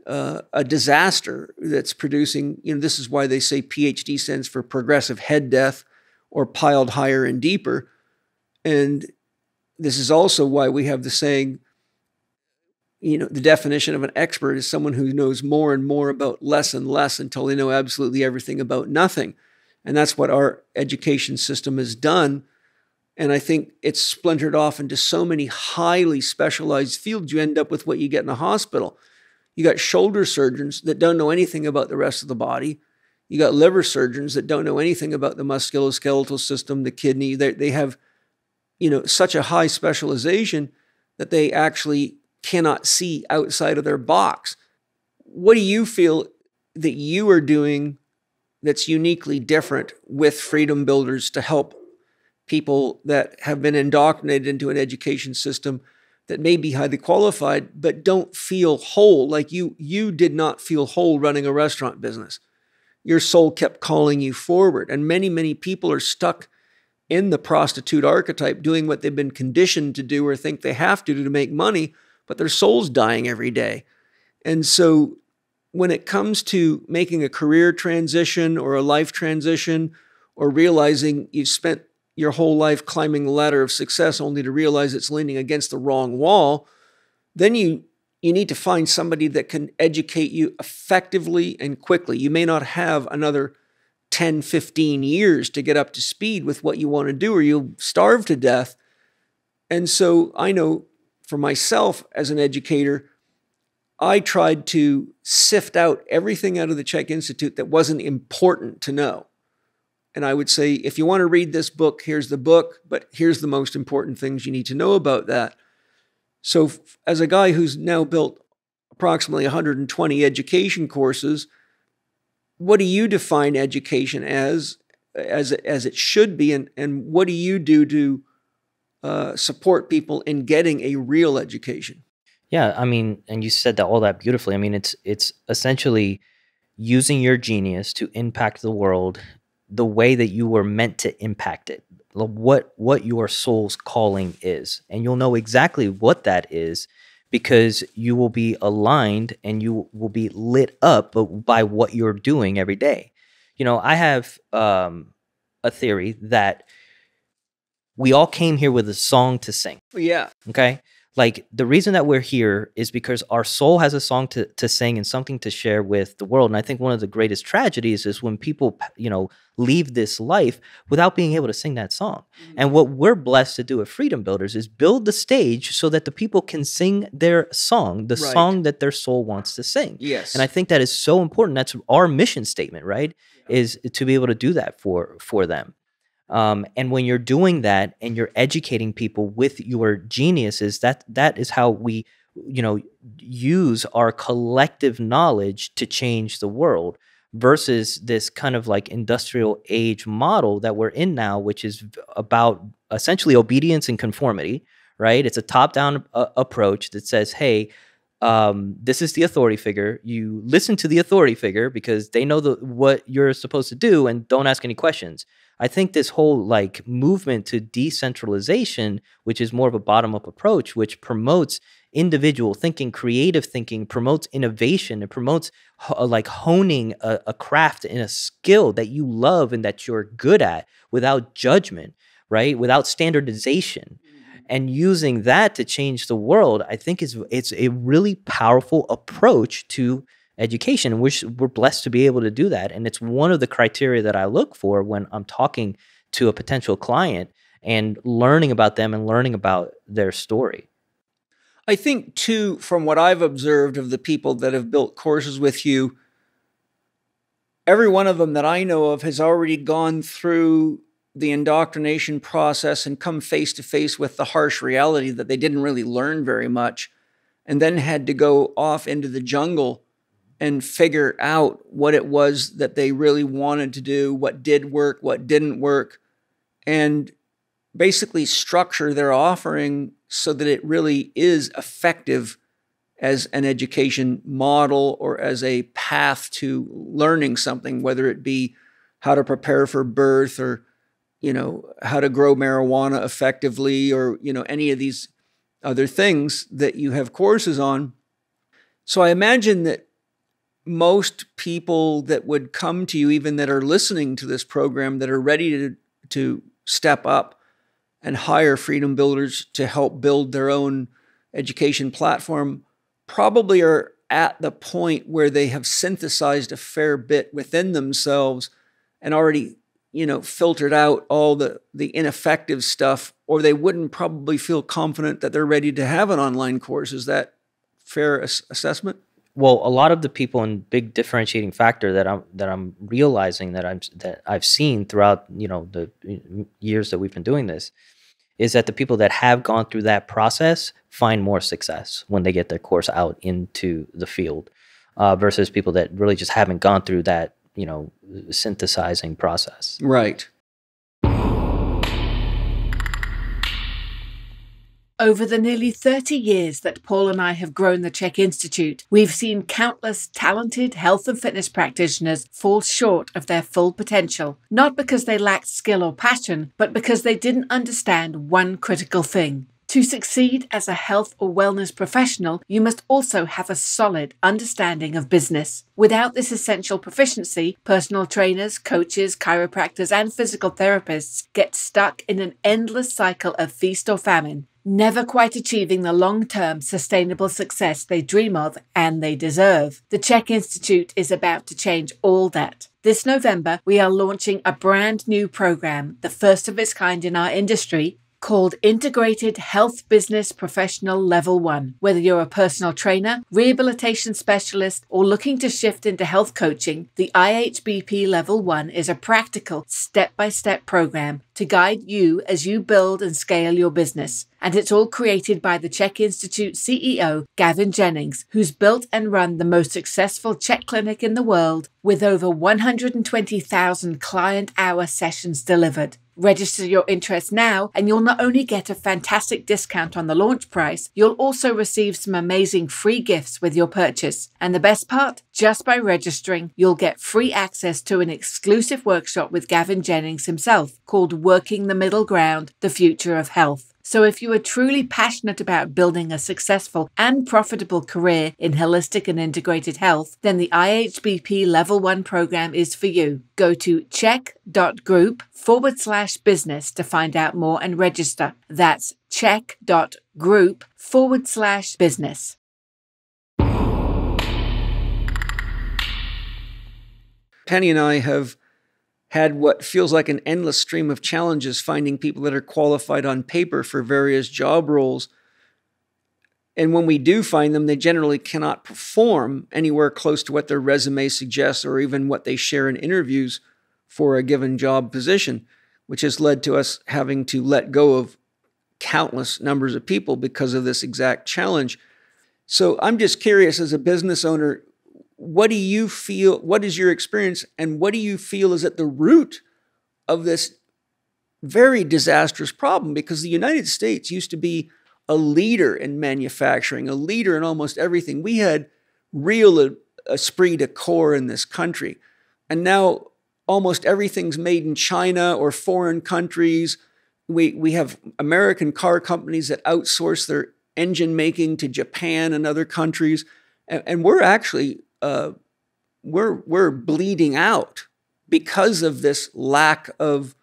Speaker 1: a disaster that's producing, this is why they say PhD stands for progressive head death or piled higher and deeper. And this is also why we have the saying, the definition of an expert is someone who knows more and more about less and less until they know absolutely everything about nothing. And that's what our education system has done. And I think it's splintered off into so many highly specialized fields. You end up with what you get in a hospital. You got shoulder surgeons that don't know anything about the rest of the body. You got liver surgeons that don't know anything about the musculoskeletal system, the kidney. They have, such a high specialization that they actually cannot see outside of their box. What do you feel that you are doing that's uniquely different with Freedom Builderz to help people that have been indoctrinated into an education system that may be highly qualified, but don't feel whole? Like you did not feel whole running a restaurant business. Your soul kept calling you forward. And many, many people are stuck in the prostitute archetype, doing what they've been conditioned to do or think they have to do to make money, but their soul's dying every day. And so when it comes to making a career transition or a life transition, or realizing you've spent your whole life climbing the ladder of success only to realize it's leaning against the wrong wall, then you need to find somebody that can educate you effectively and quickly. You may not have another 10, 15 years to get up to speed with what you want to do, or you'll starve to death. And so I know for myself as an educator, I tried to sift out everything out of the Chek Institute that wasn't important to know. And I would say, if you want to read this book, here's the book, but here's the most important things you need to know about that. So as a guy who's now built approximately 120 education courses, what do you define education as it should be? And what do you do to support people in getting a real education?
Speaker 2: Yeah, I mean, and you said that all that beautifully. I mean, it's essentially using your genius to impact the world the way that you were meant to impact it, what your soul's calling is. And you'll know exactly what that is because you will be aligned and you will be lit up by what you're doing every day. I have a theory that we all came here with a song to sing.
Speaker 1: Yeah.
Speaker 2: Okay? Like, the reason that we're here is because our soul has a song to sing and something to share with the world. And I think one of the greatest tragedies is when people, leave this life without being able to sing that song. Mm-hmm. And what we're blessed to do at Freedom Builderz is build the stage so that the people can sing their song, the song that their soul wants to sing.
Speaker 1: Yes.
Speaker 2: And I think that is so important. That's our mission statement, right? Yeah. Is to be able to do that for them. And when you're doing that and you're educating people with your geniuses, that is how we, use our collective knowledge to change the world versus this kind of like industrial age model that we're in now, which is about essentially obedience and conformity, right? It's a top-down approach that says, hey, this is the authority figure. You listen to the authority figure because they know what you're supposed to do and don't ask any questions. I think this whole like movement to decentralization, which is more of a bottom-up approach, which promotes individual thinking, creative thinking, promotes innovation, it promotes like honing a craft and a skill that you love and that you're good at without judgment, right? Without standardization. and using that to change the world, I think it's a really powerful approach to education. We're blessed to be able to do that. And it's one of the criteria that I look for when I'm talking to a potential client and learning about them and learning about their story.
Speaker 1: I think, too, from what I've observed of the people that have built courses with you, every one of them that I know of has already gone through the indoctrination process and come face to face with the harsh reality that they didn't really learn very much, and then had to go off into the jungle and figure out what it was that they really wanted to do, what did work, what didn't work, and basically structure their offering so that it really is effective as an education model or as a path to learning something, whether it be how to prepare for birth or, how to grow marijuana effectively or, any of these other things that you have courses on. So I imagine that most people that would come to you, even that are listening to this program, that are ready to step up and hire Freedom Builders to help build their own education platform, probably are at the point where they have synthesized a fair bit within themselves and already, filtered out all the ineffective stuff, or they wouldn't probably feel confident that they're ready to have an online course. Is that fair assessment?
Speaker 2: Well, a lot of the people, and big differentiating factor that I'm realizing that I've seen throughout the years that we've been doing this, is that the people that have gone through that process find more success when they get their course out into the field, versus people that really just haven't gone through that synthesizing process.
Speaker 1: Right.
Speaker 5: Over the nearly 30 years that Paul and I have grown the Chek Institute, we've seen countless talented health and fitness practitioners fall short of their full potential, not because they lacked skill or passion, but because they didn't understand one critical thing. To succeed as a health or wellness professional, you must also have a solid understanding of business. Without this essential proficiency, personal trainers, coaches, chiropractors, and physical therapists get stuck in an endless cycle of feast or famine, never quite achieving the long-term sustainable success they dream of and they deserve. The Chek Institute is about to change all that. This November, we are launching a brand new program, the first of its kind in our industry, called Integrated Health Business Professional Level 1. Whether you're a personal trainer, rehabilitation specialist, or looking to shift into health coaching, the IHBP Level 1 is a practical, step-by-step program to guide you as you build and scale your business. And it's all created by the Chek Institute CEO, Gavin Jennings, who's built and run the most successful Chek clinic in the world with over 120,000 client-hour sessions delivered. Register your interest now, and you'll not only get a fantastic discount on the launch price, you'll also receive some amazing free gifts with your purchase. And the best part? Just by registering, you'll get free access to an exclusive workshop with Gavin Jennings himself called Working the Middle Ground, The Future of Health. So if you are truly passionate about building a successful and profitable career in holistic and integrated health, then the IHBP Level 1 program is for you. Go to chek.group/business to find out more and register. That's chek.group/business.
Speaker 1: Penny and I have had what feels like an endless stream of challenges finding people that are qualified on paper for various job roles. And when we do find them, they generally cannot perform anywhere close to what their resume suggests or even what they share in interviews for a given job position, which has led to us having to let go of countless numbers of people because of this exact challenge. So I'm just curious, as a business owner, what do you feel, what is your experience, and what do you feel is at the root of this very disastrous problem? Because the United States used to be a leader in manufacturing, a leader in almost everything. We had real esprit de corps in this country. And now almost everything's made in China or foreign countries. We have American car companies that outsource their engine making to Japan and other countries. And we're actually we're bleeding out because of this lack of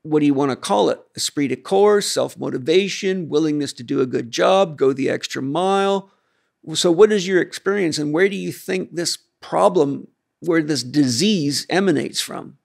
Speaker 1: what do you want to call it? Esprit de corps, self-motivation, willingness to do a good job, go the extra mile. So what is your experience, and where do you think this problem, where this disease emanates from?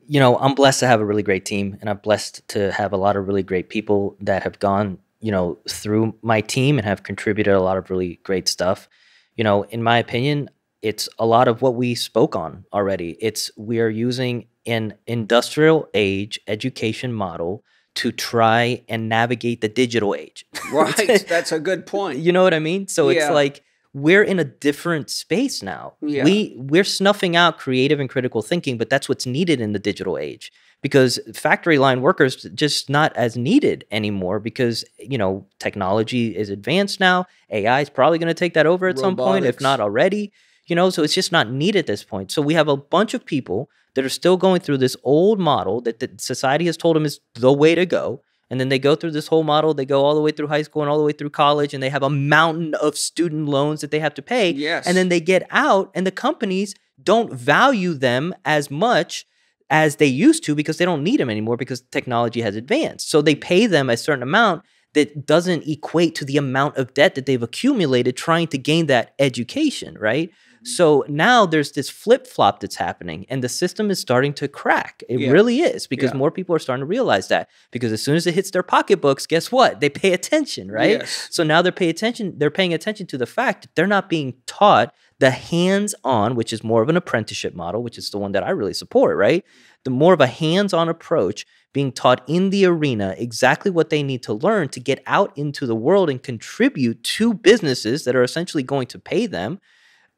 Speaker 2: You know, I'm blessed to have a really great team, and I'm blessed to have a lot of really great people that have gone, you know, through my team and have contributed a lot of really great stuff. You know, in my opinion, it's a lot of what we spoke on already. We are using an industrial age education model to try and navigate the digital age.
Speaker 1: Right. That's a good point.
Speaker 2: You know what I mean? So
Speaker 1: Yeah.
Speaker 2: it's like we're in a different space now.
Speaker 1: Yeah.
Speaker 2: We're snuffing out creative and critical thinking, but that's what's needed in the digital age, because factory line workers just not as needed anymore because, you know, technology is advanced now. AI is probably going to take that over at some point, if not already, you know, so it's just not needed at this point. So we have a bunch of people that are still going through this old model that society has told them is the way to go. And then they go through this whole model. They go all the way through high school and all the way through college, and they have a mountain of student loans that they have to pay.
Speaker 1: Yes.
Speaker 2: And then they get out, and the companies don't value them as much as they used to because they don't need them anymore because technology has advanced. So they pay them a certain amount that doesn't equate to the amount of debt that they've accumulated trying to gain that education, right? So now there's this flip-flop that's happening, and the system is starting to crack. It really is, because more people are starting to realize that. Because as soon as it hits their pocketbooks, guess what? They pay attention, right?
Speaker 1: Yes.
Speaker 2: So now they're paying attention to the fact that they're not being taught the hands-on, which is more of an apprenticeship model, which is the one that I really support, right? The more of a hands-on approach, being taught in the arena exactly what they need to learn to get out into the world and contribute to businesses that are essentially going to pay them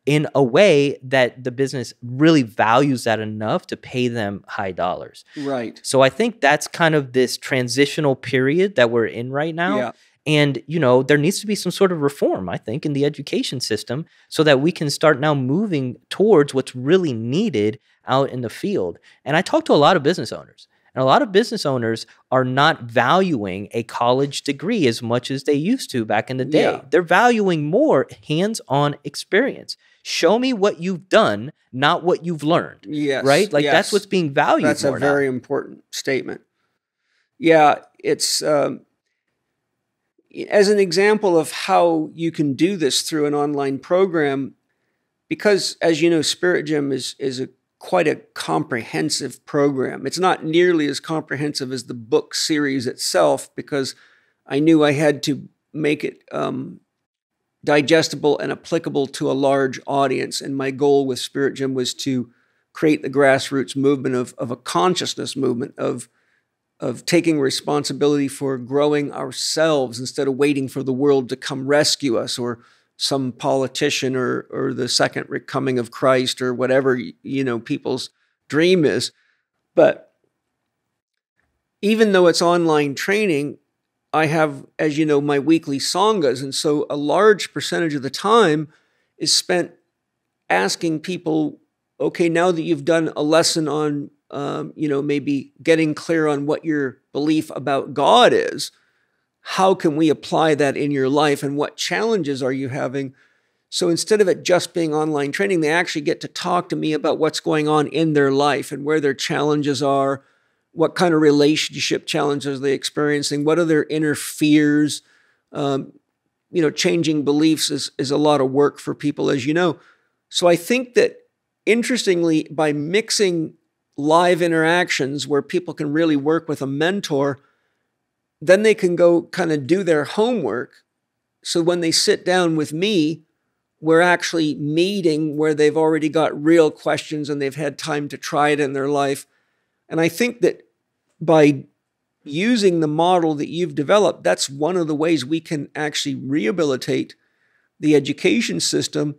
Speaker 2: in a way that the business really values that enough to pay them high dollars.
Speaker 1: Right.
Speaker 2: So I think that's kind of this transitional period that we're in right now.
Speaker 1: Yeah.
Speaker 2: And, you know, there needs to be some sort of reform, I think, in the education system so that we can start now moving towards what's really needed out in the field. And I talk to a lot of business owners. And a lot of business owners are not valuing a college degree as much as they used to back in the day.
Speaker 1: Yeah.
Speaker 2: They're valuing more hands-on experience. Show me what you've done, not what you've learned.
Speaker 1: Yes.
Speaker 2: Right? Like
Speaker 1: yes.
Speaker 2: that's what's being valued.
Speaker 1: That's a
Speaker 2: more
Speaker 1: very
Speaker 2: now.
Speaker 1: important statement. Yeah, it's as an example of how you can do this through an online program, because as you know, Spirit Gym is quite a comprehensive program. It's not nearly as comprehensive as the book series itself, because I knew I had to make it digestible and applicable to a large audience. And my goal with Spirit Gym was to create the grassroots movement of a consciousness movement of taking responsibility for growing ourselves instead of waiting for the world to come rescue us, or some politician, or the second coming of Christ, or whatever, you know, people's dream is. But even though it's online training, I have, as you know, my weekly sanghas. And so a large percentage of the time is spent asking people, okay, now that you've done a lesson on, maybe getting clear on what your belief about God is, how can we apply that in your life, and what challenges are you having? So instead of it just being online training, they actually get to talk to me about what's going on in their life and where their challenges are. What kind of relationship challenges are they experiencing? What are their inner fears? Changing beliefs is a lot of work for people, as you know. So I think that, interestingly, by mixing live interactions where people can really work with a mentor, then they can go kind of do their homework. So when they sit down with me, we're actually meeting where they've already got real questions and they've had time to try it in their life. And I think that by using the model that you've developed, that's one of the ways we can actually rehabilitate the education system.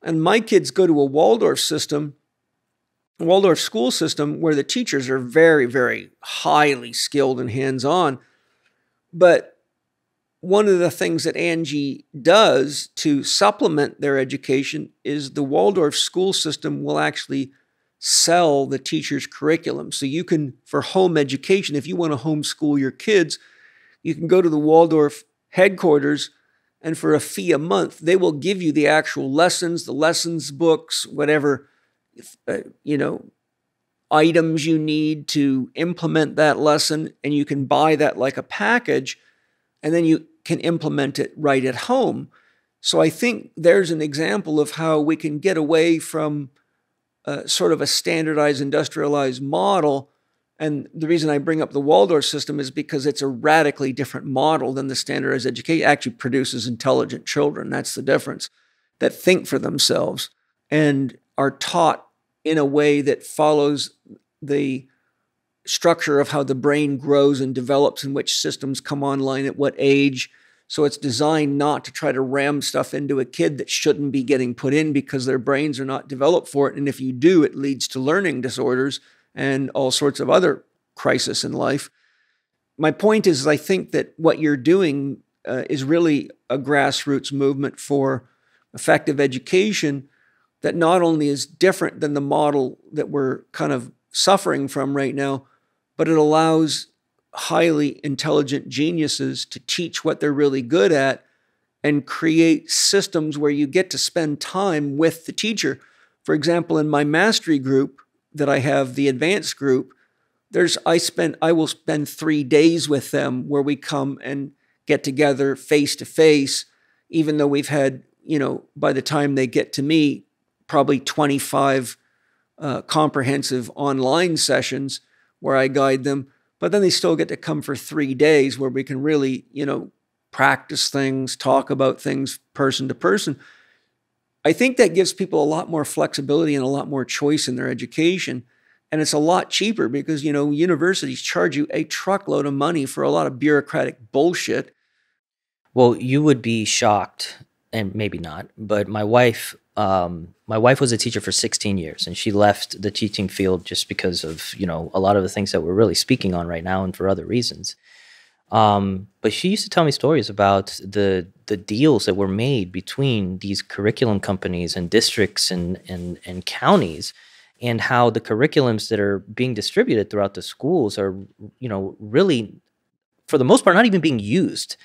Speaker 1: And my kids go to a Waldorf school system, where the teachers are very, very highly skilled and hands-on. But one of the things that Angie does to supplement their education is the Waldorf school system will actually sell the teacher's curriculum. So you can, for home education, if you want to homeschool your kids, you can go to the Waldorf headquarters, and for a fee a month, they will give you the actual lessons, the lessons books, whatever, items you need to implement that lesson, and you can buy that like a package, and then you can implement it right at home. So I think there's an example of how we can get away from sort of a standardized, industrialized model. And the reason I bring up the Waldorf system is because it's a radically different model than the standardized education. It actually produces intelligent children. That's the difference, that think for themselves and are taught in a way that follows the structure of how the brain grows and develops and which systems come online at what age. So it's designed not to try to ram stuff into a kid that shouldn't be getting put in because their brains are not developed for it. And if you do, it leads to learning disorders and all sorts of other crises in life. My point is, I think that what you're doing is really a grassroots movement for effective education that not only is different than the model that we're kind of suffering from right now, but it allows highly intelligent geniuses to teach what they're really good at and create systems where you get to spend time with the teacher. For example, in my mastery group that I have, the advanced group, I will spend 3 days with them where we come and get together face to face, even though we've had, by the time they get to me, probably 25 comprehensive online sessions where I guide them. But then they still get to come for 3 days where we can really, practice things, talk about things person to person. I think that gives people a lot more flexibility and a lot more choice in their education. And it's a lot cheaper because, universities charge you a truckload of money for a lot of bureaucratic bullshit.
Speaker 2: Well, you would be shocked, and maybe not, but my wife was a teacher for 16 years, and she left the teaching field just because of, a lot of the things that we're really speaking on right now and for other reasons. But she used to tell me stories about the deals that were made between these curriculum companies and districts and counties, and how the curriculums that are being distributed throughout the schools are, really, for the most part, not even being used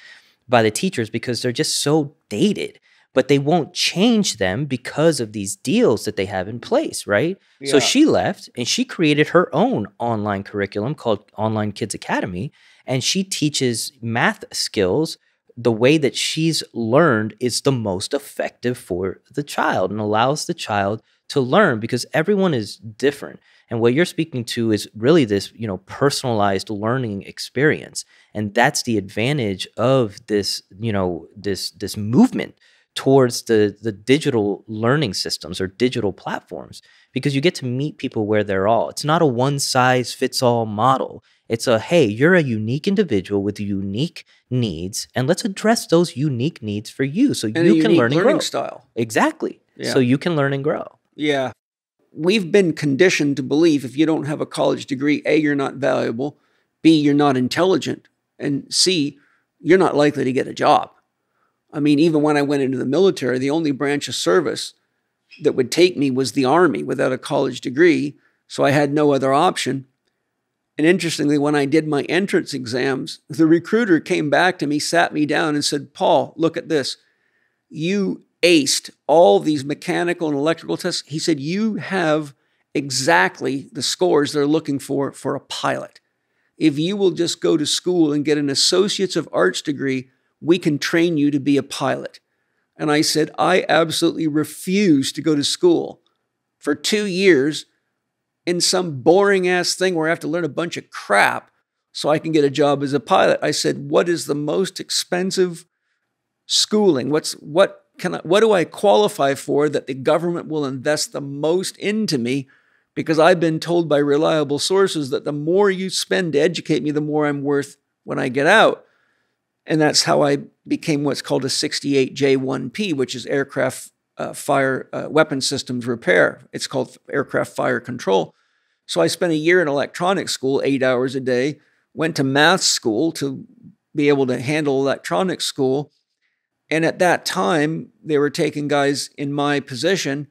Speaker 2: by the teachers because they're just so dated. But they won't change them because of these deals that they have in place, right? Yeah. So she left and she created her own online curriculum called Online Kids Academy, and she teaches math skills the way that she's learned is the most effective for the child and allows the child to learn because everyone is different. And what you're speaking to is really this, personalized learning experience. And that's the advantage of this, this movement towards the digital learning systems or digital platforms, because you get to meet people where they're all. It's not a one-size-fits-all model. It's hey, you're a unique individual with unique needs, and let's address those unique needs for you so you can learn and grow.
Speaker 1: Style.
Speaker 2: Exactly.
Speaker 1: Yeah.
Speaker 2: So you can learn and grow.
Speaker 1: Yeah. We've been conditioned to believe if you don't have a college degree, A, you're not valuable, B, you're not intelligent, and C, you're not likely to get a job. I mean, even when I went into the military, the only branch of service that would take me was the Army without a college degree, so I had no other option. And interestingly, when I did my entrance exams, the recruiter came back to me, sat me down and said, "Paul, look at this. You aced all these mechanical and electrical tests." He said, "You have exactly the scores they're looking for a pilot. If you will just go to school and get an Associates of Arts degree, we can train you to be a pilot." And I said, I absolutely refuse to go to school for 2 years in some boring ass thing where I have to learn a bunch of crap so I can get a job as a pilot. I said, what is the most expensive schooling? What do I qualify for that the government will invest the most into me? Because I've been told by reliable sources that the more you spend to educate me, the more I'm worth when I get out. And that's how I became what's called a 68J1P, which is aircraft fire weapon systems repair. It's called aircraft fire control. So I spent a year in electronics school, 8 hours a day, went to math school to be able to handle electronics school. And at that time, they were taking guys in my position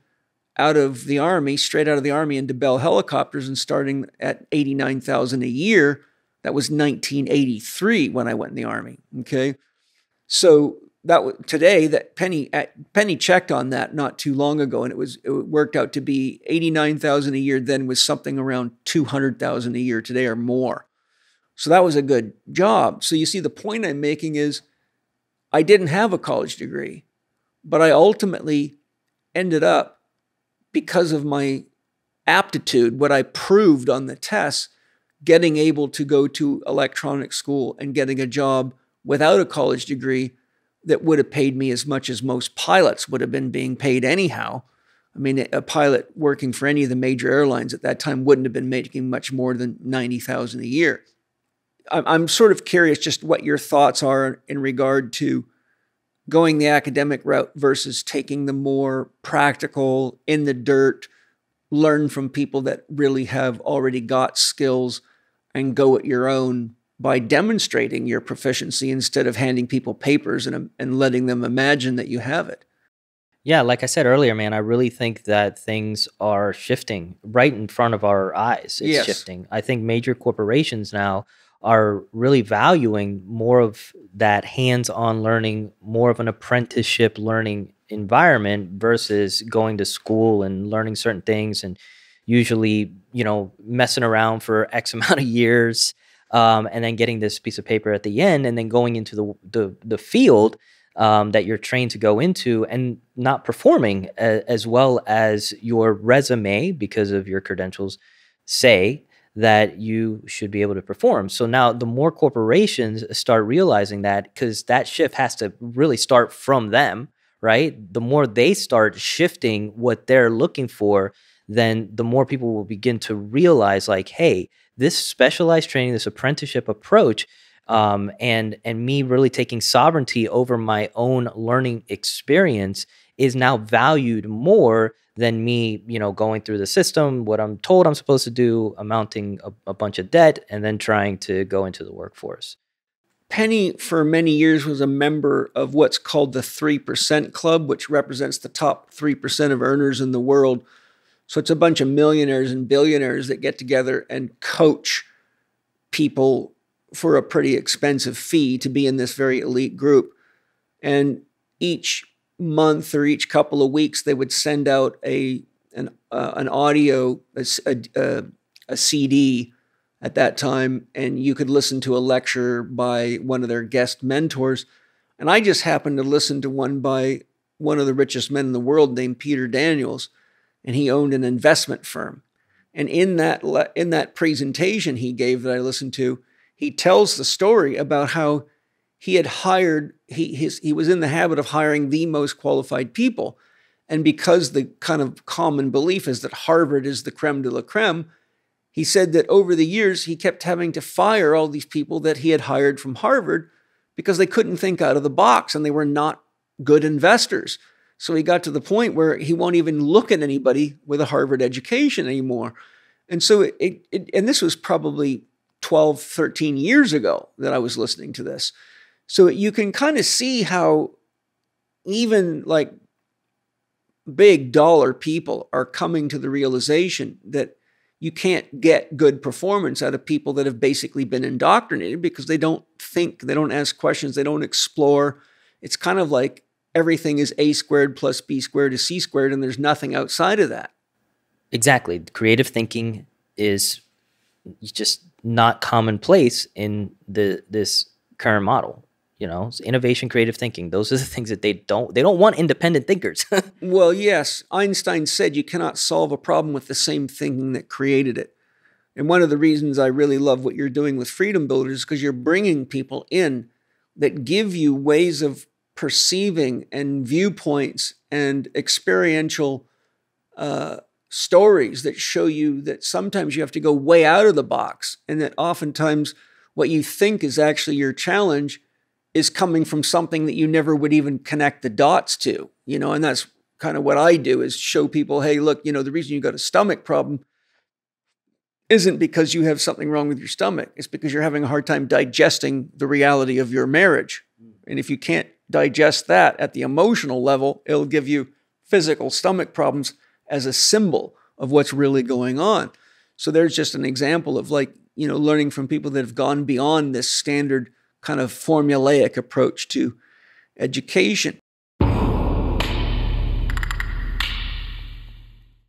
Speaker 1: out of the Army, straight out of the Army into Bell helicopters and starting at $89,000 a year. That was 1983 when I went in the Army, okay? So today that Penny checked on that not too long ago, and it worked out to be 89,000 a year. Then was something around 200,000 a year today or more. So that was a good job. So you see, the point I'm making is I didn't have a college degree, but I ultimately ended up, because of my aptitude, what I proved on the tests, getting able to go to electronics school and getting a job without a college degree that would have paid me as much as most pilots would have been being paid anyhow. I mean, a pilot working for any of the major airlines at that time wouldn't have been making much more than 90,000 a year. I'm sort of curious just what your thoughts are in regard to going the academic route versus taking the more practical, in the dirt, learn from people that really have already got skills and go at your own by demonstrating your proficiency instead of handing people papers and letting them imagine that you have it.
Speaker 2: Yeah, like I said earlier, man, I really think that things are shifting right in front of our eyes. It's shifting. I think major corporations now are really valuing more of that hands-on learning, more of an apprenticeship learning environment versus going to school and learning certain things and usually, messing around for X amount of years and then getting this piece of paper at the end and then going into the field that you're trained to go into and not performing as well as your resume because of your credentials say that you should be able to perform. So now the more corporations start realizing that, because that shift has to really start from them, right? The more they start shifting what they're looking for, then the more people will begin to realize like, hey, this specialized training, this apprenticeship approach, and me really taking sovereignty over my own learning experience is now valued more than me, going through the system, what I'm told I'm supposed to do, amounting a bunch of debt, and then trying to go into the workforce.
Speaker 1: Penny, for many years, was a member of what's called the 3% Club, which represents the top 3% of earners in the world. So it's a bunch of millionaires and billionaires that get together and coach people for a pretty expensive fee to be in this very elite group. And each month or each couple of weeks, they would send out an audio, a CD at that time, and you could listen to a lecture by one of their guest mentors. And I just happened to listen to one by one of the richest men in the world named Peter Daniels, and he owned an investment firm. And in that presentation he gave that I listened to, he tells the story about how he had hired, he was in the habit of hiring the most qualified people. And because the kind of common belief is that Harvard is the creme de la creme, he said that over the years, he kept having to fire all these people that he had hired from Harvard because they couldn't think out of the box and they were not good investors. So he got to the point where he won't even look at anybody with a Harvard education anymore. And so and this was probably 12, 13 years ago that I was listening to this. So you can kind of see how even like big dollar people are coming to the realization that you can't get good performance out of people that have basically been indoctrinated because they don't think, they don't ask questions, they don't explore. It's kind of like everything is A squared plus B squared is C squared, and there's nothing outside of that.
Speaker 2: Exactly. Creative thinking is just not commonplace in this current model. Innovation, creative thinking. Those are the things that they don't want independent thinkers.
Speaker 1: Well, yes. Einstein said you cannot solve a problem with the same thinking that created it. And one of the reasons I really love what you're doing with Freedom Builderz is because you're bringing people in that give you ways of perceiving and viewpoints and experiential stories that show you that sometimes you have to go way out of the box, and that oftentimes what you think is actually your challenge is coming from something that you never would even connect the dots to, and that's kind of what I do, is show people, hey, look, the reason you got a stomach problem isn't because you have something wrong with your stomach. It's because you're having a hard time digesting the reality of your marriage. And if you can't digest that at the emotional level, it'll give you physical stomach problems as a symbol of what's really going on. So there's just an example of learning from people that have gone beyond this standard kind of formulaic approach to education.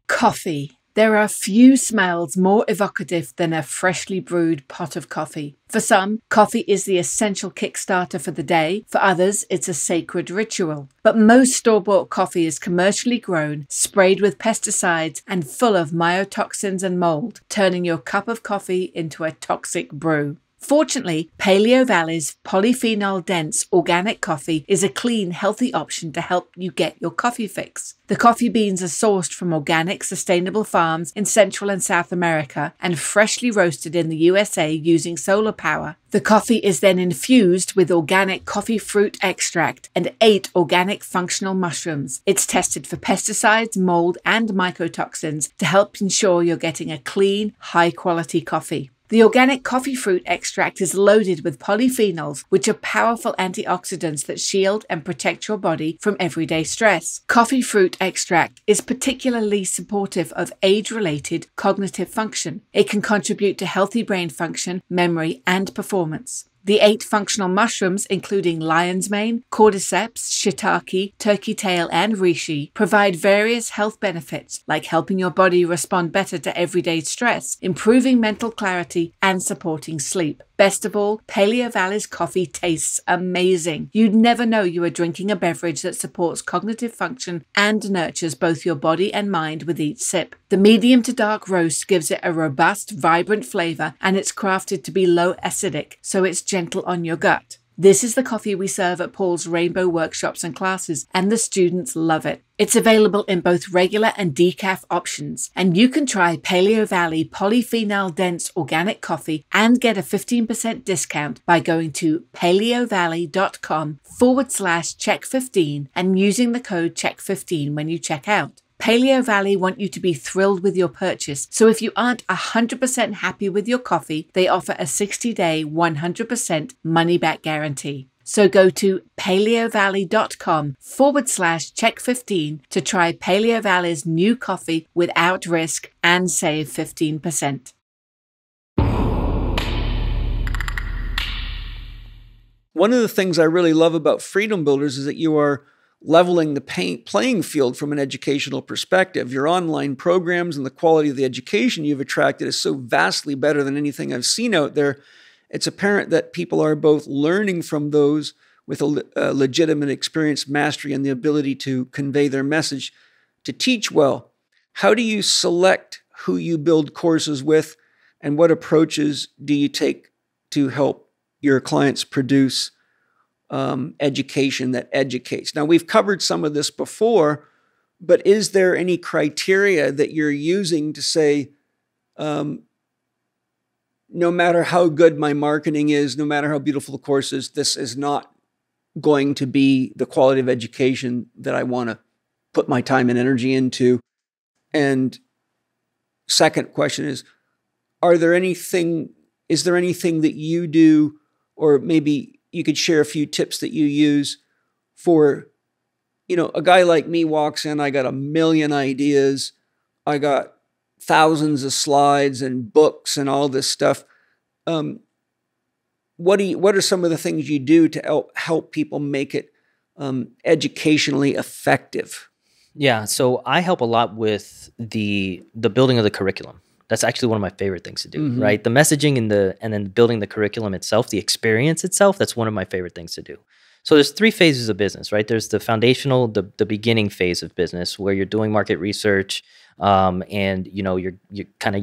Speaker 5: Coffee. There are few smells more evocative than a freshly brewed pot of coffee. For some, coffee is the essential kickstarter for the day. For others, it's a sacred ritual. But most store-bought coffee is commercially grown, sprayed with pesticides, and full of mycotoxins and mold, turning your cup of coffee into a toxic brew. Fortunately, Paleo Valley's polyphenol-dense organic coffee is a clean, healthy option to help you get your coffee fix. The coffee beans are sourced from organic, sustainable farms in Central and South America and freshly roasted in the USA using solar power. The coffee is then infused with organic coffee fruit extract and 8 organic functional mushrooms. It's tested for pesticides, mold, and mycotoxins to help ensure you're getting a clean, high-quality coffee. The organic coffee fruit extract is loaded with polyphenols, which are powerful antioxidants that shield and protect your body from everyday stress. Coffee fruit extract is particularly supportive of age-related cognitive function. It can contribute to healthy brain function, memory, and performance. The 8 functional mushrooms, including lion's mane, cordyceps, shiitake, turkey tail, and reishi, provide various health benefits like helping your body respond better to everyday stress, improving mental clarity, and supporting sleep. Best of all, Paleo Valley's coffee tastes amazing. You'd never know you are drinking a beverage that supports cognitive function and nurtures both your body and mind with each sip. The medium to dark roast gives it a robust, vibrant flavor, and it's crafted to be low acidic, so it's gentle on your gut. This is the coffee we serve at Paul's Rainbow workshops and classes, and the students love it. It's available in both regular and decaf options, and you can try Paleo Valley polyphenol-dense organic coffee and get a 15% discount by going to paleovalley.com/Chek15 and using the code Chek15 when you check out. Paleo Valley want you to be thrilled with your purchase, so if you aren't 100% happy with your coffee, they offer a 60-day, 100% money-back guarantee. So go to paleovalley.com/Chek15 to try Paleo Valley's new coffee without risk and save 15%.
Speaker 1: One of the things I really love about Freedom Builders is that you are leveling the playing field from an educational perspective. Your online programs and the quality of the education you've attracted is so vastly better than anything I've seen out there. It's apparent that people are both learning from those with a legitimate experience, mastery, and the ability to convey their message to teach well. How do you select who you build courses with, and what approaches do you take to help your clients produce education that educates? Now, we've covered some of this before, but is there any criteria that you're using to say, no matter how good my marketing is, no matter how beautiful the course is, this is not going to be the quality of education that I want to put my time and energy into? And second question is there anything that you do, or maybe you could share a few tips that you use for, a guy like me walks in, I got a million ideas, I got thousands of slides and books and all this stuff. What are some of the things you do to help people make it educationally effective?
Speaker 2: Yeah, so I help a lot with the building of the curriculum. That's actually one of my favorite things to do, right? The messaging and then building the curriculum itself, the experience itself, that's one of my favorite things to do. So there's 3 phases of business, right? There's the foundational, the beginning phase of business where you're doing market research, and you're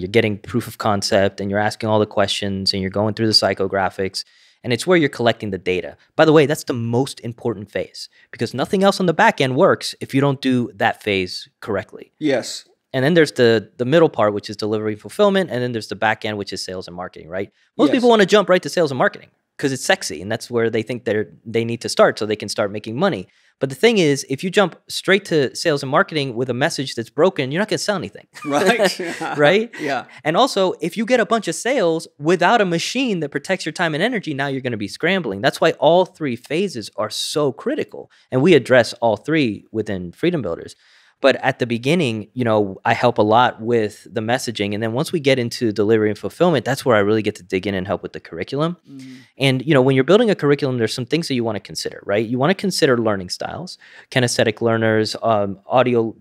Speaker 2: getting proof of concept, and you're asking all the questions, and you're going through the psychographics, and it's where you're collecting the data. By the way, that's the most important phase because nothing else on the back end works if you don't do that phase correctly.
Speaker 1: Yes.
Speaker 2: And then there's the middle part, which is delivery and fulfillment. And then there's the back end, which is sales and marketing, right? Most people want to jump right to sales and marketing because it's sexy. And that's where they think they need to start so they can start making money. But the thing is, if you jump straight to sales and marketing with a message that's broken, you're not going to sell anything.
Speaker 1: Right.
Speaker 2: Right?
Speaker 1: Yeah.
Speaker 2: And also, if you get a bunch of sales without a machine that protects your time and energy, now you're going to be scrambling. That's why all 3 phases are so critical. And we address all 3 within Freedom Builders. But at the beginning, I help a lot with the messaging. And then once we get into delivery and fulfillment, that's where I really get to dig in and help with the curriculum. And, when you're building a curriculum, there's some things that you want to consider, right? You want to consider learning styles, kinesthetic learners, audio,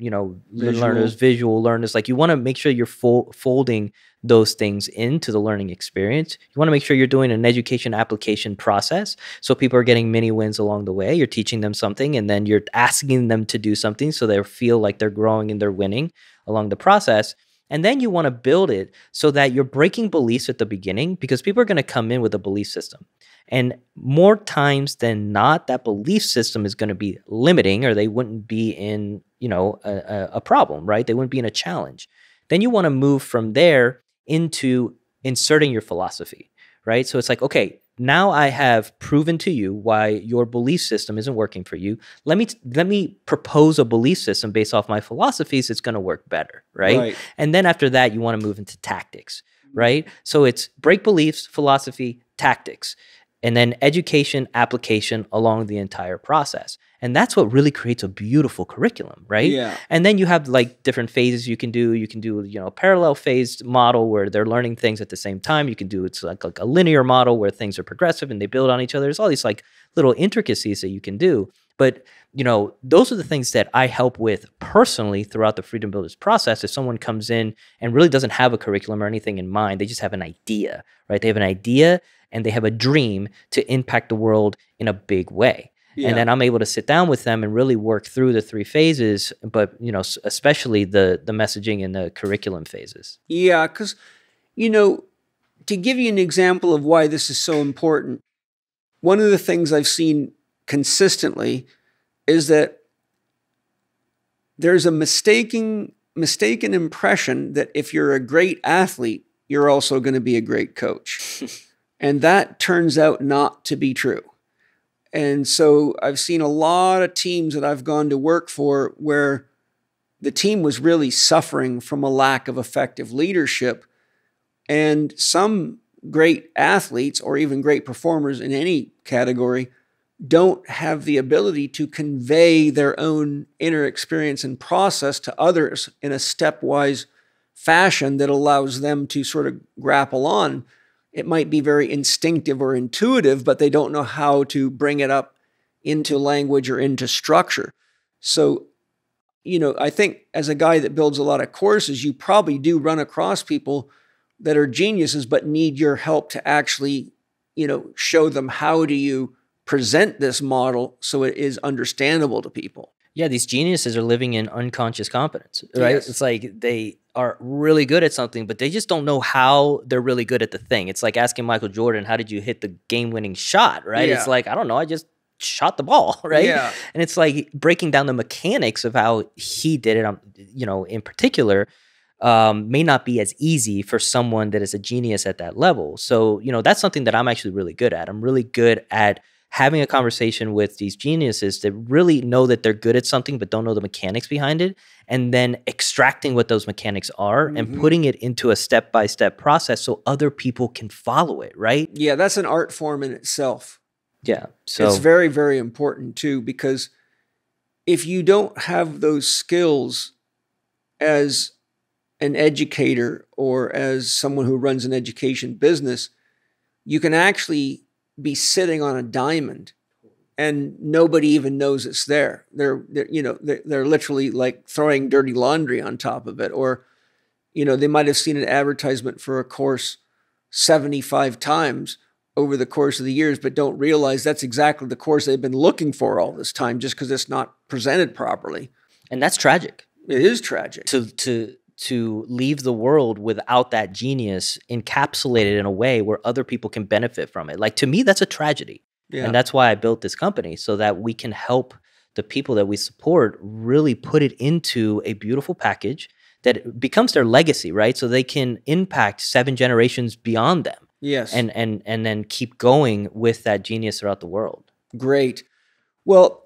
Speaker 2: learners, visual learners. Like, you want to make sure you're folding those things into the learning experience. You want to make sure you're doing an education application process. So people are getting mini wins along the way. You're teaching them something, and then you're asking them to do something so they feel like they're growing and they're winning along the process. And then you want to build it so that you're breaking beliefs at the beginning, because people are going to come in with a belief system. And more times than not, that belief system is going to be limiting, or they wouldn't be in, a problem, right? They wouldn't be in a challenge. Then you want to move from there into inserting your philosophy, right? So it's like, okay, now I have proven to you why your belief system isn't working for you. Let me propose a belief system based off my philosophies. It's going to work better, right? And then after that, you want to move into tactics, right? So it's break beliefs, philosophy, tactics, and then education, application along the entire process. And that's what really creates a beautiful curriculum, right?
Speaker 1: Yeah.
Speaker 2: And then you have like different phases you can do. You can do, a parallel phased model where they're learning things at the same time. You can do it's like a linear model where things are progressive and they build on each other. There's all these like little intricacies that you can do. But, those are the things that I help with personally throughout the Freedom Builders process. If someone comes in and really doesn't have a curriculum or anything in mind, they just have an idea, right? They have an idea and they have a dream to impact the world in a big way. Yeah. And then I'm able to sit down with them and really work through the 3 phases, but, especially the messaging and the curriculum phases.
Speaker 1: Yeah, because, to give you an example of why this is so important, one of the things I've seen consistently is that there's a mistaken impression that if you're a great athlete, you're also going to be a great coach. And that turns out not to be true. And so I've seen a lot of teams that I've gone to work for where the team was really suffering from a lack of effective leadership. And some great athletes, or even great performers in any category, don't have the ability to convey their own inner experience and process to others in a stepwise fashion that allows them to sort of grapple on. It might be very instinctive or intuitive, but they don't know how to bring it up into language or into structure. So, I think as a guy that builds a lot of courses, you probably do run across people that are geniuses, but need your help to actually, show them how do you present this model so it is understandable to people.
Speaker 2: Yeah, these geniuses are living in unconscious competence, right?
Speaker 1: Yes.
Speaker 2: It's like they are really good at something, but they just don't know how they're really good at the thing. It's like asking Michael Jordan, how did you hit the game-winning shot, right?
Speaker 1: Yeah.
Speaker 2: It's like, I don't know, I just shot the ball, right?
Speaker 1: Yeah.
Speaker 2: And it's like breaking down the mechanics of how he did it, in particular, may not be as easy for someone that is a genius at that level. So, that's something that I'm actually really good at. I'm really good at having a conversation with these geniuses that really know that they're good at something but don't know the mechanics behind it, and then extracting what those mechanics are and putting it into a step-by-step process so other people can follow it, right?
Speaker 1: Yeah, that's an art form in itself.
Speaker 2: Yeah. So
Speaker 1: it's very, very important too, because if you don't have those skills as an educator or as someone who runs an education business, you can actually be sitting on a diamond and nobody even knows it's there. They're literally like throwing dirty laundry on top of it. Or, they might have seen an advertisement for a course 75 times over the course of the years, but don't realize that's exactly the course they've been looking for all this time, just because it's not presented properly.
Speaker 2: And that's tragic.
Speaker 1: It is tragic.
Speaker 2: To leave the world without that genius encapsulated in a way where other people can benefit from it. Like, to me, that's a tragedy. Yeah. And that's why I built this company, so that we can help the people that we support really put it into a beautiful package that becomes their legacy, right? So they can impact 7 generations beyond them.
Speaker 1: Yes.
Speaker 2: And then keep going with that genius throughout the world.
Speaker 1: Great. Well,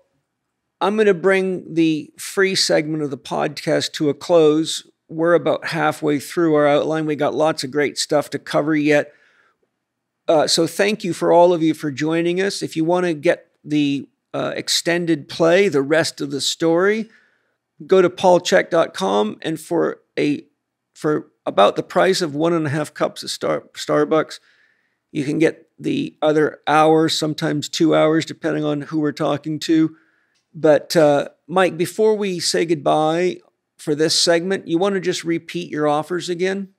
Speaker 1: I'm going to bring the free segment of the podcast to a close. We're about halfway through our outline. We got lots of great stuff to cover yet. So thank you for all of you for joining us. If you want to get the extended play, the rest of the story, go to paulchek.com, and for about the price of 1.5 cups of Starbucks, you can get the other hour, sometimes 2 hours, depending on who we're talking to. But Mike, before we say goodbye for this segment, you want to just repeat your offers again?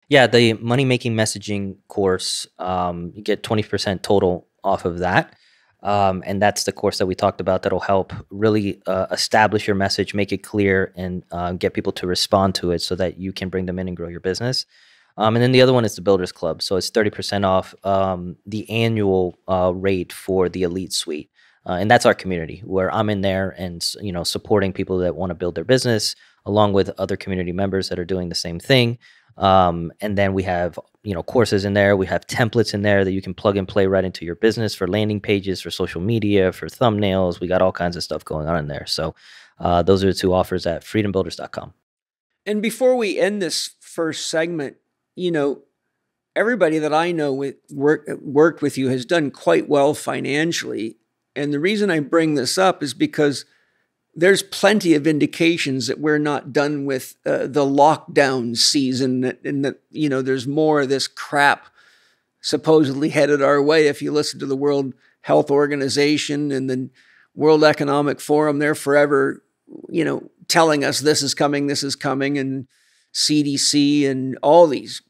Speaker 2: Yeah, the money making messaging course, you get 20% total off of that. And that's the course that we talked about that'll help really establish your message, make it clear, and get people to respond to it so that you can bring them in and grow your business. And then the other one is the Builderz Club. So it's 30% off the annual rate for the Elite Suite. And that's our community where I'm in there and, supporting people that want to build their business along with other community members that are doing the same thing. And then we have, courses in there. We have templates in there that you can plug and play right into your business for landing pages, for social media, for thumbnails. We got all kinds of stuff going on in there. So those are the two offers at freedombuilders.com.
Speaker 1: And before we end this first segment, everybody that I know worked with you has done quite well financially. And the reason I bring this up is because there's plenty of indications that we're not done with the lockdown season, and that there's more of this crap supposedly headed our way. If you listen to the World Health Organization and the World Economic Forum, they're forever, telling us this is coming, and CDC and all these,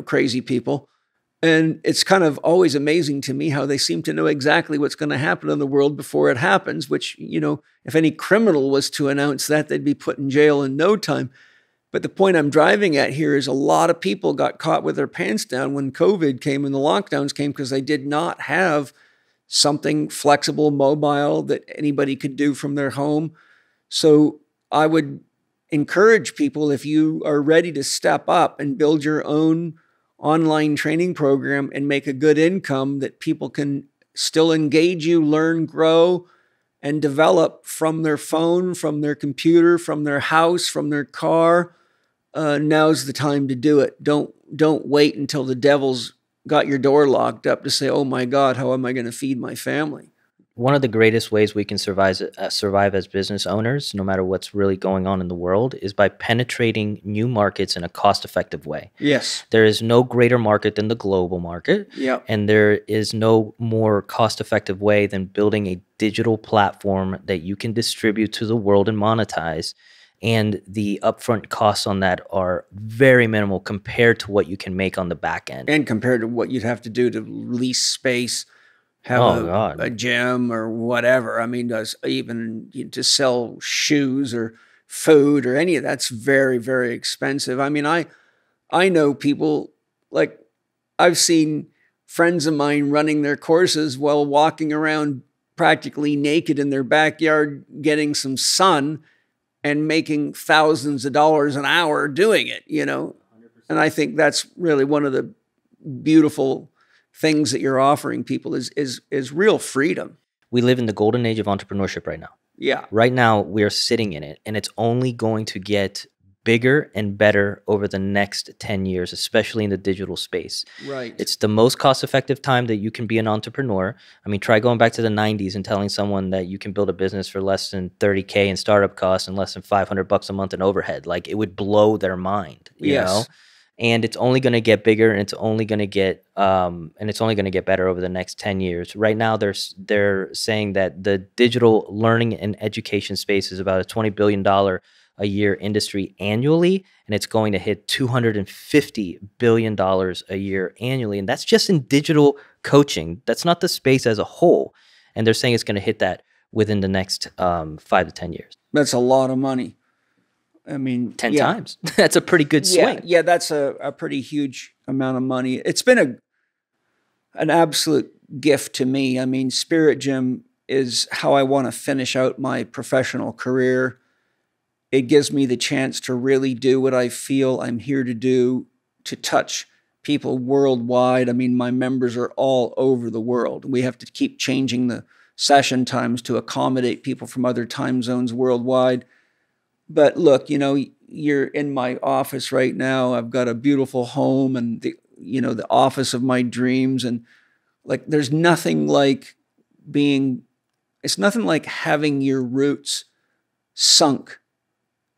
Speaker 1: crazy people. And it's kind of always amazing to me how they seem to know exactly what's going to happen in the world before it happens, which, if any criminal was to announce that, they'd be put in jail in no time. But the point I'm driving at here is a lot of people got caught with their pants down when COVID came and the lockdowns came because they did not have something flexible, mobile that anybody could do from their home. So I would encourage people, if you are ready to step up and build your own online training program and make a good income that people can still engage you, learn, grow, and develop from their phone, from their computer, from their house, from their car, now's the time to do it. Don't wait until the devil's got your door locked up to say, oh my God, how am I going to feed my family?
Speaker 2: One of the greatest ways we can survive as business owners, no matter what's really going on in the world, is by penetrating new markets in a cost-effective way.
Speaker 1: Yes.
Speaker 2: There is no greater market than the global market.
Speaker 1: Yep.
Speaker 2: And there is no more cost-effective way than building a digital platform that you can distribute to the world and monetize. And the upfront costs on that are very minimal compared to what you can make on the back end.
Speaker 1: And compared to what you'd have to do to lease space, have a gym or whatever. I mean, even to sell shoes or food or any of that's very, very expensive. I mean, I know people, like I've seen friends of mine running their courses while walking around practically naked in their backyard, getting some sun and making thousands of dollars an hour doing it, 100%. And I think that's really one of the beautiful things that you're offering people is real freedom.
Speaker 2: We live in the golden age of entrepreneurship right now.
Speaker 1: Yeah.
Speaker 2: Right now, we are sitting in it, and it's only going to get bigger and better over the next 10 years, especially in the digital space.
Speaker 1: Right.
Speaker 2: It's the most cost-effective time that you can be an entrepreneur. I mean, try going back to the 90s and telling someone that you can build a business for less than $30K in startup costs and less than $500 a month in overhead. Like, it would blow their mind, you know? And it's only going to get bigger, and it's only going to get better over the next 10 years. Right now, they're saying that the digital learning and education space is about a $20 billion a year industry annually, and it's going to hit $250 billion a year annually. And that's just in digital coaching. That's not the space as a whole. And they're saying it's going to hit that within the next 5 to 10 years.
Speaker 1: That's a lot of money. I mean,
Speaker 2: 10 times. That's a pretty good swing.
Speaker 1: Yeah, that's a pretty huge amount of money. It's been an absolute gift to me. I mean, Spirit Gym is how I want to finish out my professional career. It gives me the chance to really do what I feel I'm here to do, to touch people worldwide. I mean, my members are all over the world. We have to keep changing the session times to accommodate people from other time zones worldwide. But look, you're in my office right now. I've got a beautiful home and the office of my dreams. And like, there's nothing like it's nothing like having your roots sunk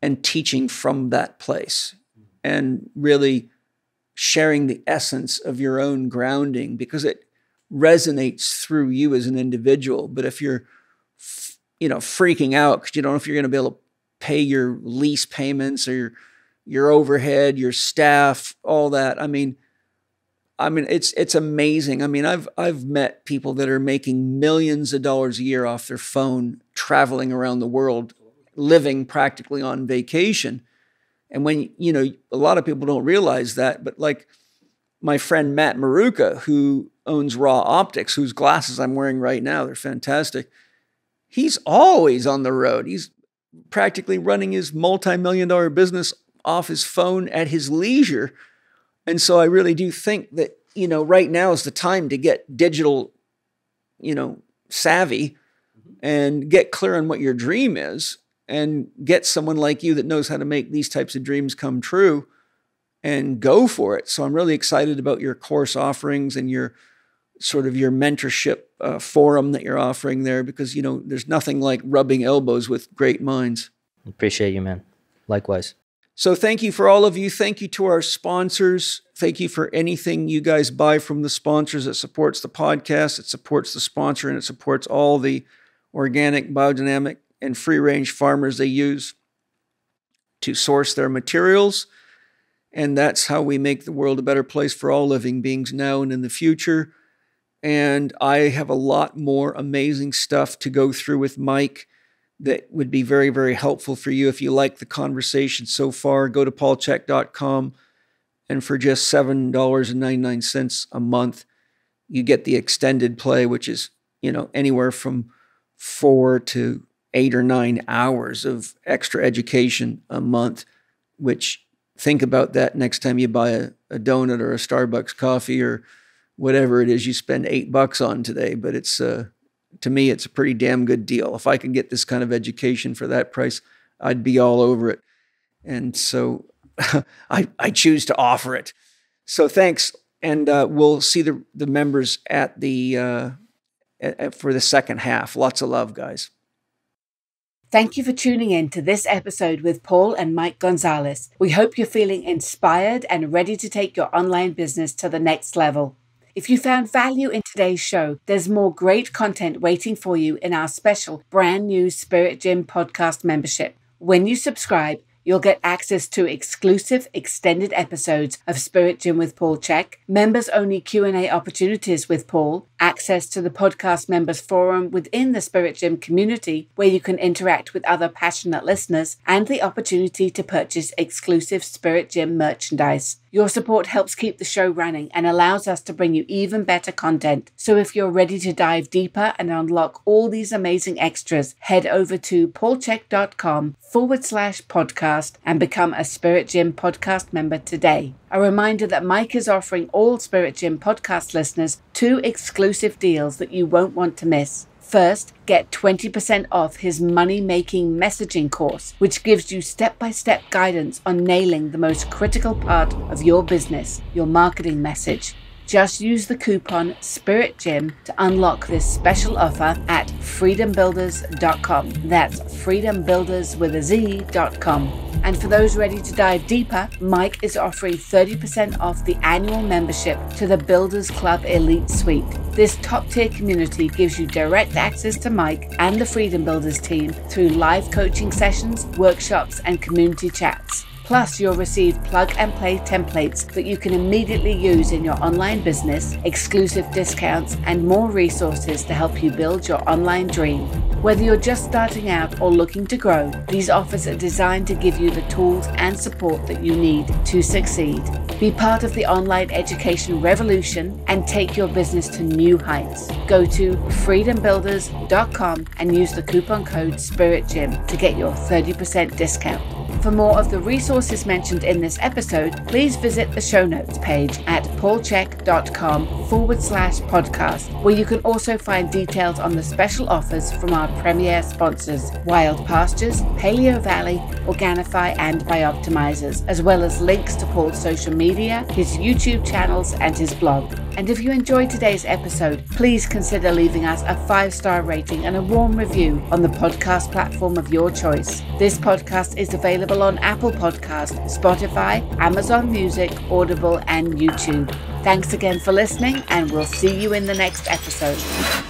Speaker 1: and teaching from that place and really sharing the essence of your own grounding, because it resonates through you as an individual. But if you're, freaking out because you don't know if you're going to be able to pay your lease payments or your overhead, your staff, all that. I mean, it's amazing. I mean, I've met people that are making millions of dollars a year off their phone, traveling around the world, living practically on vacation. And when, a lot of people don't realize that, but like my friend Matt Maruka, who owns Raw Optics, whose glasses I'm wearing right now, they're fantastic. He's always on the road. He's practically running his multi-million-dollar business off his phone at his leisure. And so I really do think that, right now is the time to get digital, savvy and get clear on what your dream is and get someone like you that knows how to make these types of dreams come true and go for it. So I'm really excited about your course offerings and your mentorship forum that you're offering there, because, there's nothing like rubbing elbows with great minds.
Speaker 2: Appreciate you, man. Likewise.
Speaker 1: So thank you for all of you. Thank you to our sponsors. Thank you for anything you guys buy from the sponsors. It supports the podcast, it supports the sponsor, and it supports all the organic, biodynamic, and free-range farmers they use to source their materials. And that's how we make the world a better place for all living beings now and in the future. And I have a lot more amazing stuff to go through with Mike that would be very, very helpful for you. If you like the conversation so far, go to paulchek.com, and for just $7.99 a month, you get the extended play, which is, anywhere from 4 to 8 or 9 hours of extra education a month, which, think about that next time you buy a donut or a Starbucks coffee or whatever it is you spend $8 on today. But it's, to me, it's a pretty damn good deal. If I could get this kind of education for that price, I'd be all over it. And so I choose to offer it. So thanks. And we'll see the members at the for the second half. Lots of love, guys.
Speaker 5: Thank you for tuning in to this episode with Paul and Mike Gonzalez. We hope you're feeling inspired and ready to take your online business to the next level. If you found value in today's show, there's more great content waiting for you in our special brand new Spirit Gym podcast membership. When you subscribe, you'll get access to exclusive extended episodes of Spirit Gym with Paul Chek, members-only Q&A opportunities with Paul, access to the podcast members forum within the Spirit Gym community where you can interact with other passionate listeners, and the opportunity to purchase exclusive Spirit Gym merchandise. Your support helps keep the show running and allows us to bring you even better content. So if you're ready to dive deeper and unlock all these amazing extras, head over to paulchek.com/podcast and become a Spirit Gym podcast member today. A reminder that Mike is offering all Spirit Gym podcast listeners 2 exclusive deals that you won't want to miss. First, get 20% off his money-making messaging course, which gives you step-by-step guidance on nailing the most critical part of your business, your marketing message. Just use the coupon SPIRITGYM to unlock this special offer at freedombuilders.com. That's freedombuilders.com. And for those ready to dive deeper, Mike is offering 30% off the annual membership to the Builderz Club Elite Suite. This top-tier community gives you direct access to Mike and the Freedom Builders team through live coaching sessions, workshops, and community chats. Plus, you'll receive plug-and-play templates that you can immediately use in your online business, exclusive discounts, and more resources to help you build your online dream. Whether you're just starting out or looking to grow, these offers are designed to give you the tools and support that you need to succeed. Be part of the online education revolution and take your business to new heights. Go to freedombuilders.com and use the coupon code SPIRITGYM to get your 30% discount. For more of the resources mentioned in this episode, please visit the show notes page at paulchek.com/podcast, where you can also find details on the special offers from our premier sponsors, Wild Pastures, Paleo Valley, Organifi, and Bioptimizers, as well as links to Paul's social media, his YouTube channels, and his blog. And if you enjoyed today's episode, please consider leaving us a 5-star rating and a warm review on the podcast platform of your choice. This podcast is available on Apple Podcasts, Spotify, Amazon Music, Audible, and YouTube. Thanks again for listening, and we'll see you in the next episode.